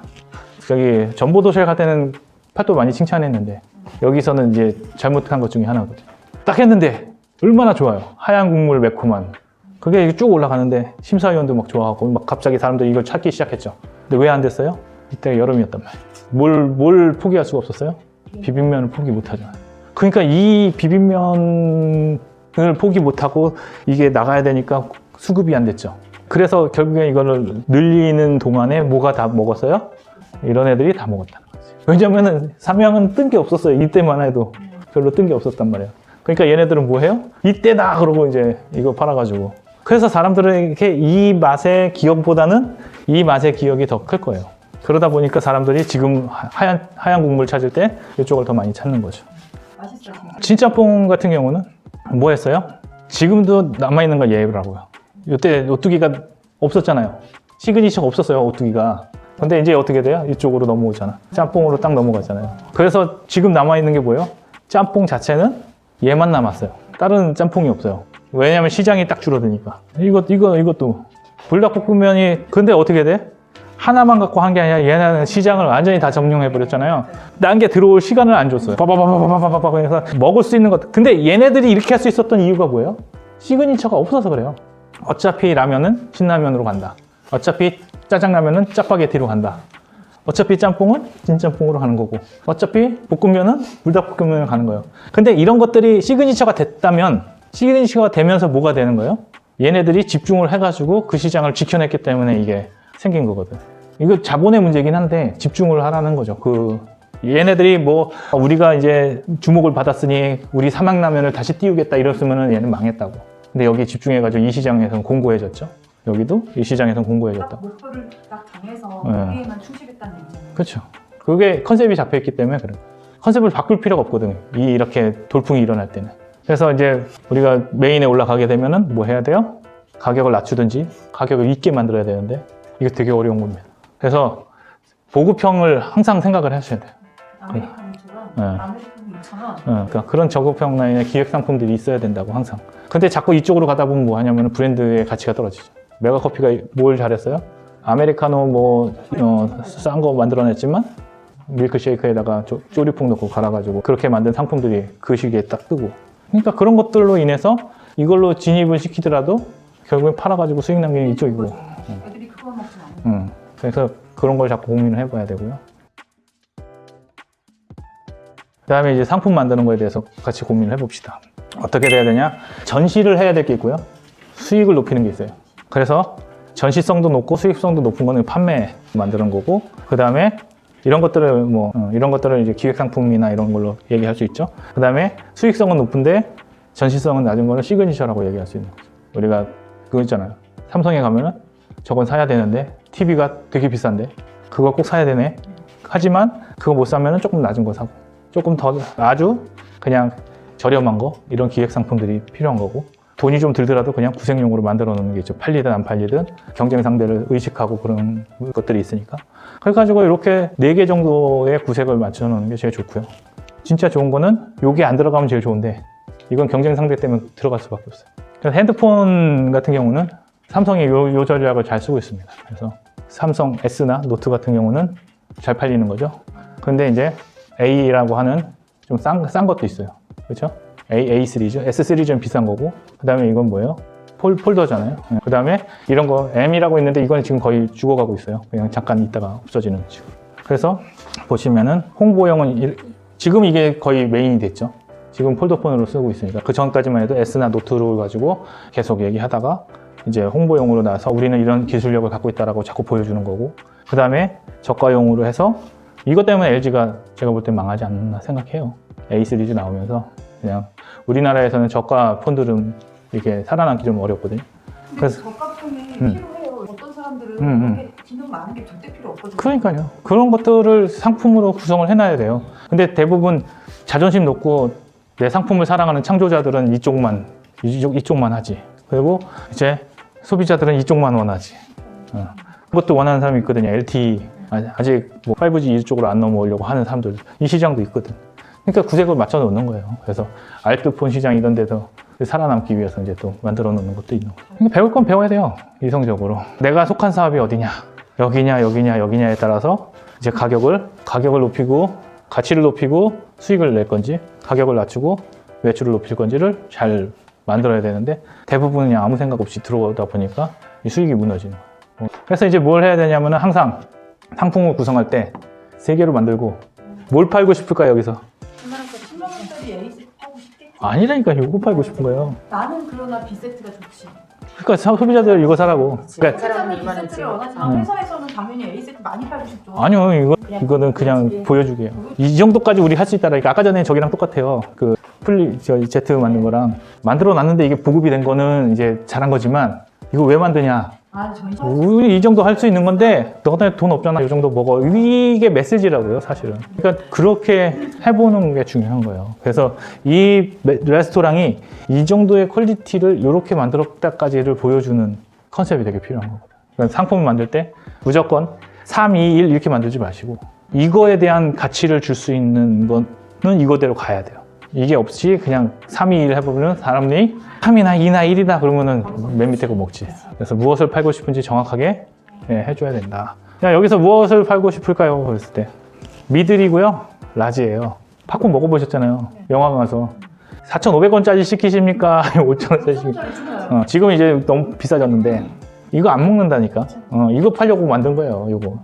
S1: 저기 전보도시락 할 때는 팥도 많이 칭찬했는데 여기서는 이제 잘못한 것 중에 하나거든요. 딱 했는데 얼마나 좋아요. 하얀 국물 매콤한 그게 쭉 올라가는데 심사위원도 막 좋아하고 막 갑자기 사람들이 이걸 찾기 시작했죠. 근데 왜 안 됐어요? 이때 여름이었단 말이에요. 뭘 포기할 수가 없었어요? 비빔면을 포기 못 하잖아요. 그러니까 이 비빔면을 포기 못 하고 이게 나가야 되니까 수급이 안 됐죠. 그래서 결국에 이거를 늘리는 동안에 뭐가 다 먹었어요? 이런 애들이 다 먹었다는 거지. 왜냐면은 삼양은 뜬 게 없었어요. 이때만 해도 별로 뜬 게 없었단 말이에요. 그러니까 얘네들은 뭐 해요? 이때다 그러고 이제 이거 팔아가지고. 그래서 사람들에게 이 맛의 기억보다는 이 맛의 기억이 더 클 거예요. 그러다 보니까 사람들이 지금 하얀 국물 찾을 때 이쪽을 더 많이 찾는 거죠.
S2: 맛있어 진짜.
S1: 진짬뽕 같은 경우는 뭐 했어요? 지금도 남아있는 건 얘라고요. 이때 오뚜기가 없었잖아요. 시그니처가 없었어요, 오뚜기가. 근데 이제 어떻게 돼요? 이쪽으로 넘어오잖아. 짬뽕으로 딱 넘어가잖아요. 그래서 지금 남아있는 게 뭐예요? 짬뽕 자체는 얘만 남았어요. 다른 짬뽕이 없어요. 왜냐면 시장이 딱 줄어드니까. 이것도. 불닭볶음면이, 근데 어떻게 돼? 하나만 갖고 한 게 아니라 얘네는 시장을 완전히 다 점령해버렸잖아요. 딴 게 들어올 시간을 안 줬어요. 빠바바바바바바바 그래서 먹을 수 있는 것. 근데 얘네들이 이렇게 할 수 있었던 이유가 뭐예요? 시그니처가 없어서 그래요. 어차피 라면은 신라면으로 간다. 어차피 짜장라면은 짜파게티로 간다. 어차피 짬뽕은 진짬뽕으로 가는 거고 어차피 볶음면은 불닭볶음면으로 가는 거예요. 근데 이런 것들이 시그니처가 됐다면 시그니처가 되면서 뭐가 되는 거예요? 얘네들이 집중을 해가지고 그 시장을 지켜냈기 때문에 이게 생긴 거거든. 이거 자본의 문제긴 한데 집중을 하라는 거죠. 얘네들이 뭐 우리가 이제 주목을 받았으니 우리 삼양라면을 다시 띄우겠다 이랬으면 얘는 망했다고. 근데 여기 집중해가지고 이 시장에서는 공고해졌죠. 여기도 이 시장에서는 공고해졌다.
S2: 딱 목표를 딱 정해서
S1: 네.
S2: 거기에만 충실했다는 얘기잖아요.
S1: 그렇죠. 그게 컨셉이 잡혀있기 때문에 그래요. 컨셉을 바꿀 필요가 없거든. 이렇게 돌풍이 일어날 때는. 그래서 이제 우리가 메인에 올라가게 되면은 뭐 해야 돼요? 가격을 낮추든지 가격을 있게 만들어야 되는데 이게 되게 어려운 겁니다. 그래서 보급형을 항상 생각을 하셔야 돼요.
S2: 아메리카노처럼
S1: 네.
S2: 아메리카노 2,000원.
S1: 그러니까 그런 저급형 라인의 기획 상품들이 있어야 된다고 항상. 근데 자꾸 이쪽으로 가다 보면 뭐 하냐면 브랜드의 가치가 떨어지죠. 메가커피가 뭘 잘했어요? 아메리카노 싼 거 만들어냈지만 밀크쉐이크에다가 쪼리풍 넣고 갈아가지고 그렇게 만든 상품들이 그 시기에 딱 뜨고. 그러니까 그런 것들로 인해서 이걸로 진입을 시키더라도 결국엔 팔아가지고 수익 남기는 이쪽이고.
S2: 애들이 그걸 먹지 않아요.
S1: 그래서 그런 걸 자꾸 고민을 해봐야 되고요. 그 다음에 이제 상품 만드는 거에 대해서 같이 고민을 해봅시다. 어떻게 돼야 되냐? 전시를 해야 될 게 있고요. 수익을 높이는 게 있어요. 그래서 전시성도 높고 수익성도 높은 거는 판매 만드는 거고, 그 다음에 이런 것들을 이제 기획 상품이나 이런 걸로 얘기할 수 있죠. 그 다음에 수익성은 높은데 전시성은 낮은 거는 시그니처라고 얘기할 수 있는 거죠. 우리가 그거 있잖아요. 삼성에 가면은 저건 사야 되는데 TV가 되게 비싼데 그걸 꼭 사야 되네. 하지만 그거 못 사면은 조금 낮은 거 사고 조금 더 아주 그냥 저렴한 거 이런 기획 상품들이 필요한 거고, 돈이 좀 들더라도 그냥 구색용으로 만들어 놓는 게 있죠. 팔리든 안 팔리든 경쟁 상대를 의식하고 그런 것들이 있으니까. 그래가지고 이렇게 4개 정도의 구색을 맞춰 놓는 게 제일 좋고요. 진짜 좋은 거는 요게 안 들어가면 제일 좋은데 이건 경쟁 상대 때문에 들어갈 수밖에 없어요. 그래서 핸드폰 같은 경우는 삼성이 요 전략을 잘 쓰고 있습니다. 그래서 삼성 S나 노트 같은 경우는 잘 팔리는 거죠. 근데 이제 A라고 하는 좀 싼 것도 있어요. 그렇죠? A 시리즈, S 시리즈는 비싼 거고, 그 다음에 이건 뭐예요? 폴더잖아요. 그 다음에 이런 거 M이라고 있는데 이건 지금 거의 죽어가고 있어요. 그냥 잠깐 있다가 없어지는 식으로. 그래서 보시면은 홍보용은 지금 이게 거의 메인이 됐죠. 지금 폴더폰으로 쓰고 있으니까 그 전까지만 해도 S나 노트를 가지고 계속 얘기하다가 이제 홍보용으로 나와서 우리는 이런 기술력을 갖고 있다라고 자꾸 보여주는 거고, 그 다음에 저가용으로 해서 이것 때문에 LG가 제가 볼 때 망하지 않나 생각해요. A 시리즈 나오면서 그냥 우리나라에서는 저가 폰들은 이렇게 살아남기 좀 어렵거든요.
S2: 근데
S1: 그래서-
S2: 저가폰이 필요해요. 어떤 사람들은 그렇게 기능 많은 게 절대 필요 없거든요.
S1: 그러니까요. 그런 것들을 상품으로 구성을 해놔야 돼요. 근데 대부분 자존심 높고 내 상품을 사랑하는 창조자들은 이쪽만 하지. 그리고 이제 소비자들은 이쪽만 원하지. 그것도 원하는 사람이 있거든요. LTE 아직 뭐 5G 이쪽으로 안 넘어오려고 하는 사람들, 이 시장도 있거든. 그러니까 구색을 맞춰 놓는 거예요. 그래서 알뜰폰 시장 이런 데서 살아남기 위해서 이제 또 만들어 놓는 것도 있는 거예요. 그러니까 배울 건 배워야 돼요. 이성적으로. 내가 속한 사업이 어디냐, 여기냐에 따라서 이제 가격을 높이고, 가치를 높이고 수익을 낼 건지, 가격을 낮추고 매출을 높일 건지를 잘 만들어야 되는데 대부분 그냥 아무 생각 없이 들어오다 보니까 이 수익이 무너지는 거예요. 그래서 이제 뭘 해야 되냐면은 항상 상품을 구성할 때 3개로 만들고, 뭘 팔고 싶을까 여기서?
S2: 10만 원짜리 A 세트 하고 싶겠지.
S1: 아니라니까 이거 팔고 싶은 거예요.
S2: 나는 그러나 B 세트가 좋지.
S1: 그러니까 소비자들 이거 사라고. 그러니까
S2: 소비자는 B 세트를 원하지만 회사에서는 당연히 A 세트 많이 팔고 싶죠.
S1: 아니요, 이거는 그냥 보여주게요. 이 정도까지 우리 할 수 있다라니까. 아까 전에 저기랑 똑같아요. 그 Z 만든 거랑 만들어 놨는데 이게 보급이 된 거는 이제 잘한 거지만, 이거 왜 만드냐?
S2: 저희
S1: 우리 이 정도 할 수 있는 건데 너네 돈 없잖아, 이 정도 먹어. 이게 메시지라고요, 사실은. 그러니까 그렇게 해보는 게 중요한 거예요. 그래서 이 레스토랑이 이 정도의 퀄리티를 이렇게 만들었다까지를 보여주는 컨셉이 되게 필요한 거거든요. 그러니까 상품을 만들 때 무조건 3, 2, 1 이렇게 만들지 마시고, 이거에 대한 가치를 줄 수 있는 거는 이거대로 가야 돼요. 이게 없이 그냥 3, 2, 1 해보면 사람들이 3이나 2나 1이다 그러면은 맨 밑에 거 먹지. 그래서 무엇을 팔고 싶은지 정확하게 해줘야 된다. 자, 여기서 무엇을 팔고 싶을까요? 그랬을 때 미들이고요, 라지예요. 팝콘 먹어보셨잖아요. 영화관 가서 4,500원짜리 시키십니까? 5,000원짜리 시키십니까? 지금 이제 너무 비싸졌는데 이거 안 먹는다니까. 이거 팔려고 만든 거예요, 이거.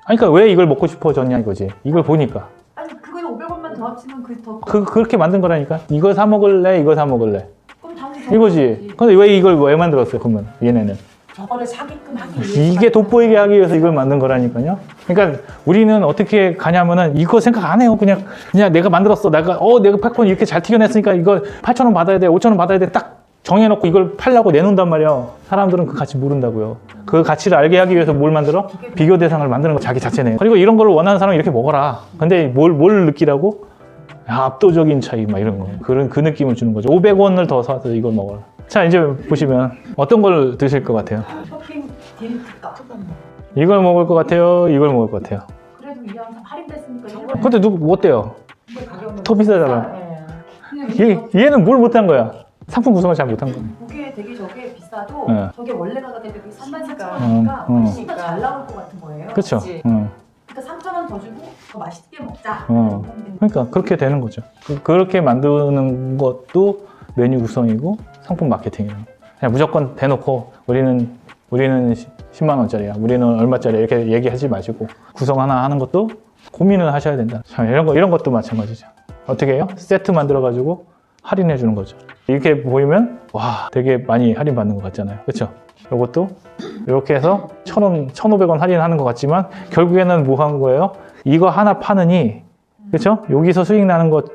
S1: 아니, 그러니까 왜 이걸 먹고 싶어졌냐 이거지. 이걸 보니까.
S2: 아니 그거에 500원만 더 합치면
S1: 그렇게 만든 거라니까. 이거 사 먹을래? 이거 사 먹을래?
S2: 그럼 당연히
S1: 이거지. 근데 왜 이걸 왜 만들었어요, 그러면 얘네는?
S2: 저거를 사게끔 하기 위해서.
S1: 이게 돋보이게 하기 위해서 이걸 만든 거라니까요. 그러니까 우리는 어떻게 가냐면은 이거 생각 안 해요. 그냥 내가 만들었어. 내가 팝콘 이렇게 잘 튀겨냈으니까 이거 8,000원 받아야 돼, 5,000원 받아야 돼. 딱 정해놓고 이걸 팔려고 내놓는단 말이에요. 사람들은 그 가치 모른다고요. 그 가치를 알게 하기 위해서 뭘 만들어? 비교 대상을 만드는 거 자기 자체네요. 그리고 이런 걸 원하는 사람은 이렇게 먹어라. 근데 뭘 느끼라고? 압도적인 차이 막 이런 거. 그 느낌을 주는 거죠. 500원을 더 사서 이걸 먹어라. 자, 이제 보시면 어떤 걸 드실 것 같아요?
S2: 쇼핑 딜 특가.
S1: 이걸 먹을 것 같아요? 이걸 먹을 것 같아요?
S2: 그래도 이 양상 할인됐으니까 이거
S1: 근데 누구 어때요? 더 비싸잖아.
S2: 그냥
S1: 얘는 뭘 못한 거야? 상품 구성을 잘 못한 거야.
S2: 그게 되게 저게 비싸도
S1: 네.
S2: 저게 원래 가격이 34,000원이니까 훨씬 더 잘 나올 것 같은 거예요.
S1: 그렇죠.
S2: 그러니까 3,000원 더 주고 더 맛있게 먹자.
S1: 그러니까 그렇게 되는 거죠. 그렇게 만드는 것도 메뉴 구성이고 상품 마케팅이에요. 그냥 무조건 대놓고 우리는 10만 원짜리야, 우리는 얼마짜리야 이렇게 얘기하지 마시고 구성 하나 하는 것도 고민을 하셔야 된다. 자, 이런 것도 마찬가지죠. 어떻게 해요? 세트 만들어 가지고 할인해 주는 거죠. 이렇게 보이면 와, 되게 많이 할인 받는 것 같잖아요. 그렇죠? 이것도 이렇게 해서 1,000원, 1,500원 할인하는 것 같지만 결국에는 뭐 한 거예요? 이거 하나 파느니, 그렇죠? 여기서 수익 나는 것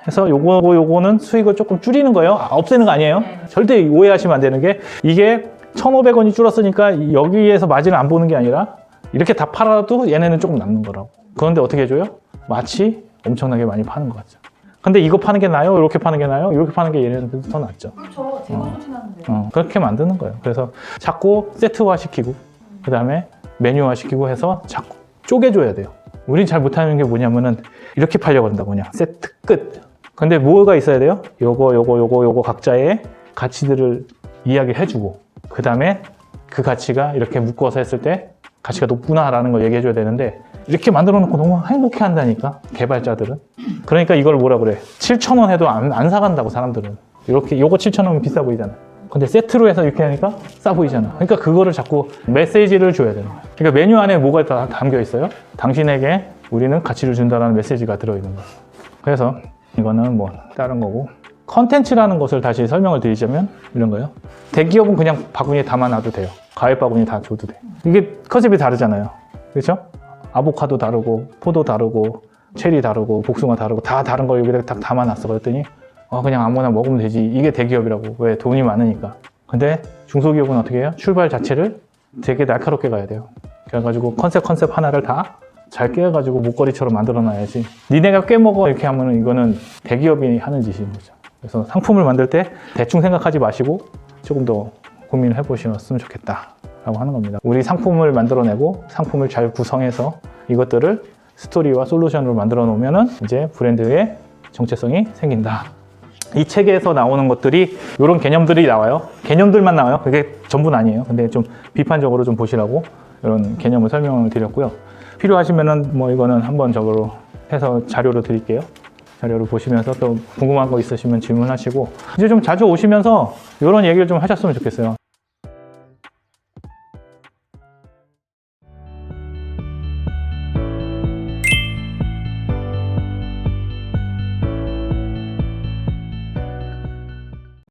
S1: 해서 요거는 수익을 조금 줄이는 거예요. 없애는 거 아니에요. 절대 오해하시면 안 되는 게, 이게 1,500원이 줄었으니까 여기에서 마진을 안 보는 게 아니라 이렇게 다 팔아도 얘네는 조금 남는 거라고. 그런데 어떻게 해줘요? 마치 엄청나게 많이 파는 것 같죠. 근데 이거 파는 게 나아요? 이렇게 파는 게 나아요? 이렇게 파는 게 얘네는 더 낫죠.
S2: 그렇죠. 제거 조심하는데.
S1: 그렇게 만드는 거예요. 그래서 자꾸 세트화 시키고, 그 다음에 메뉴화 시키고 해서 자꾸 쪼개줘야 돼요. 우린 잘 못하는 게 뭐냐면은 이렇게 팔려고 한다고, 그냥 세트 끝. 근데 뭐가 있어야 돼요? 요거 각자의 가치들을 이야기를 해주고, 그 다음에 그 가치가 이렇게 묶어서 했을 때 가치가 높구나라는 걸 얘기해줘야 되는데, 이렇게 만들어 놓고 너무 행복해 한다니까, 개발자들은. 그러니까 이걸 뭐라 그래? 7,000원 해도 안 사간다고 사람들은. 이렇게 요거 7,000원은 비싸 보이잖아. 근데 세트로 해서 이렇게 하니까 싸 보이잖아. 그러니까 그거를 자꾸 메시지를 줘야 되는 거야. 그러니까 메뉴 안에 뭐가 다 담겨 있어요? 당신에게 우리는 가치를 준다는 메시지가 들어있는 거야. 그래서 이거는 뭐 다른 거고. 컨텐츠라는 것을 다시 설명을 드리자면 이런 거예요. 대기업은 그냥 바구니에 담아놔도 돼요. 과일 바구니 다 줘도 돼. 이게 컨셉이 다르잖아요. 그렇죠? 아보카도 다르고 포도 다르고 체리 다르고 복숭아 다르고 다 다른 걸 여기다 딱 담아놨어. 그랬더니 그냥 아무나 먹으면 되지. 이게 대기업이라고. 왜? 돈이 많으니까. 근데 중소기업은 어떻게 해요? 출발 자체를 되게 날카롭게 가야 돼요. 그래가지고 컨셉 하나를 다 잘 깨가지고 목걸이처럼 만들어놔야지. 니네가 깨먹어 이렇게 하면은 이거는 대기업이 하는 짓인 거죠. 그래서 상품을 만들 때 대충 생각하지 마시고 조금 더 고민을 해보셨으면 좋겠다라고 하는 겁니다. 우리 상품을 만들어내고 상품을 잘 구성해서 이것들을 스토리와 솔루션으로 만들어 놓으면은 이제 브랜드의 정체성이 생긴다. 이 책에서 나오는 것들이 이런 개념들이 나와요. 개념들만 나와요. 그게 전부는 아니에요. 근데 좀 비판적으로 좀 보시라고 이런 개념을 설명을 드렸고요. 필요하시면은 뭐 이거는 한번 저거로 해서 자료로 드릴게요. 자료를 보시면서 또 궁금한 거 있으시면 질문하시고 이제 좀 자주 오시면서 이런 얘기를 좀 하셨으면 좋겠어요.